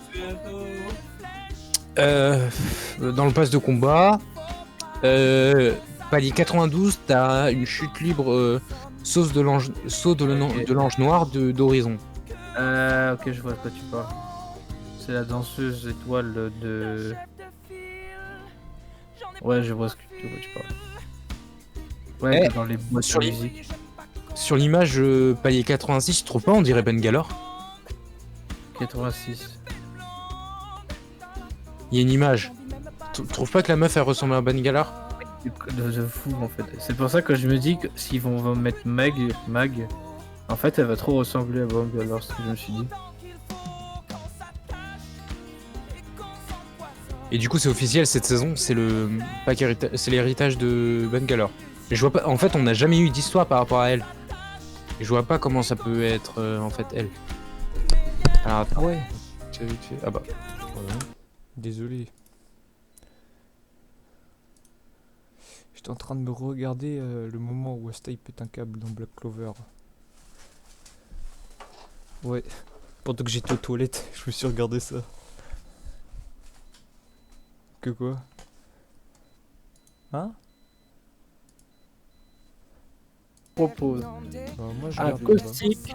Dans le pass de combat, palier 92, t'as une chute libre saut de l'ange noir d'Horizon. Ok, je vois de quoi tu parles. C'est la danseuse étoile de... Ouais, je vois de quoi tu parles. Ouais, dans les boîtes sur musique. Sur l'image palier 86, tu trouves pas, on dirait Ben Galor? 86. Il y a une image. Tu trouves pas que la meuf elle ressemble à Ben Galor? De fou en fait. C'est pour ça que je me dis que s'ils vont mettre Mag En fait, elle va trop ressembler à Bangalore, ce que je me suis dit. Et du coup, c'est officiel cette saison, c'est le c'est l'héritage de Bangalore. Mais je vois pas. En fait, on n'a jamais eu d'histoire par rapport à elle. Et je vois pas comment ça peut être en fait elle. Alors attends. Ouais. Ah bah. Voilà. Désolé. J'étais en train de me regarder le moment où Astay pète un câble dans Black Clover. Ouais. Pendant que j'étais aux toilettes, je me suis regardé ça. Que quoi? Hein? Propose Moi, je un regarde caustique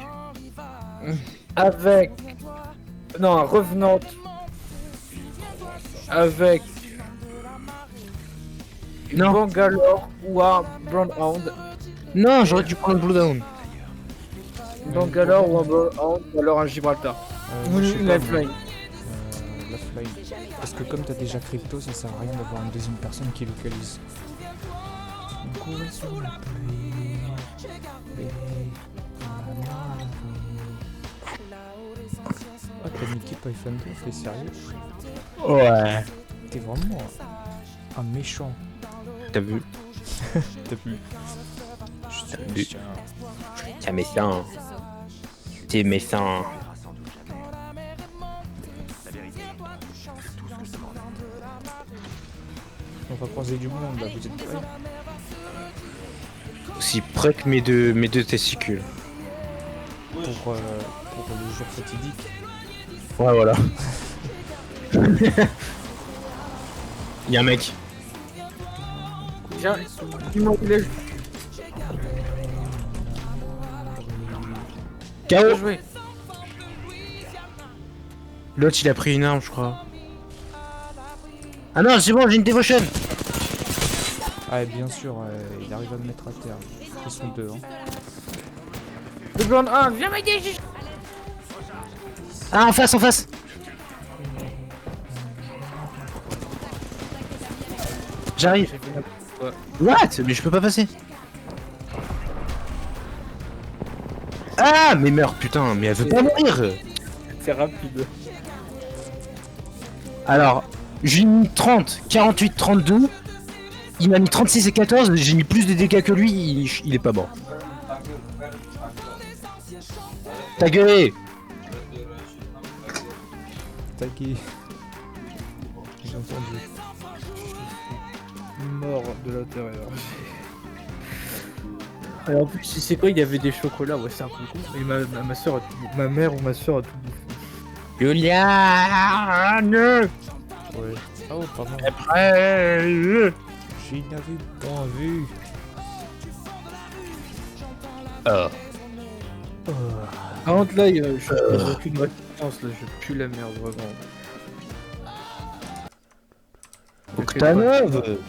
avec. Non, un revenante avec. Non. Bangalore ou un Brownhound. Non, j'aurais dû prendre Bloodhound. Bangalore ou un Brownhound ou alors un Gibraltar. moi, je sais pas, La moi. Flame. La Flame. Parce que comme t'as déjà Crypto, ça sert à rien d'avoir une deuxième personne qui localise. Ah, t'as niqué Python 2, t'es sérieux? Ouais. T'es vraiment un méchant. T'as vu? T'as vu? Je suis T'es méchant. T'es méchant. On va croiser du monde là, vous êtes prêts? Aussi près que mes deux testicules. Pour le jour fatidique. Ouais, voilà. Y'a un mec. Tiens, dis-moi où il est. KO. Joué. L'autre il a pris une arme, je crois. Ah non, c'est bon, j'ai une devotion. Ah, bien sûr, il arrive à me mettre à terre. Ils sont deux, hein. Le Brown 1, viens m'aider. Ah, en face, en face. J'arrive. What? Mais je peux pas passer. Ah, mais meurs, putain, mais elle veut pas mourir. C'est rapide. Alors, j'ai mis 30, 48, 32. Il m'a mis 36 et 14. J'ai mis plus de dégâts que lui. Il est pas mort. Ta gueule. Tagué. J'ai entendu. Mort de l'intérieur. Et en plus, c'est quoi? Il y avait des chocolats, ouais, c'est un peu con. Et ma soeur, ma mère ou ma soeur a tout bouffé. Juliane. Ouais. Oh, pardon. Après. Je n'avais pas vu. Par contre, là, je n'ai plus de réponse, là, je pue la merde, vraiment. Octanove.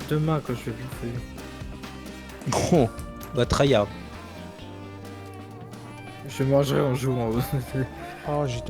Demain, quand je vais bouffer. Bon, bah tryhard. Je mangerai en jouant. Oh, j'ai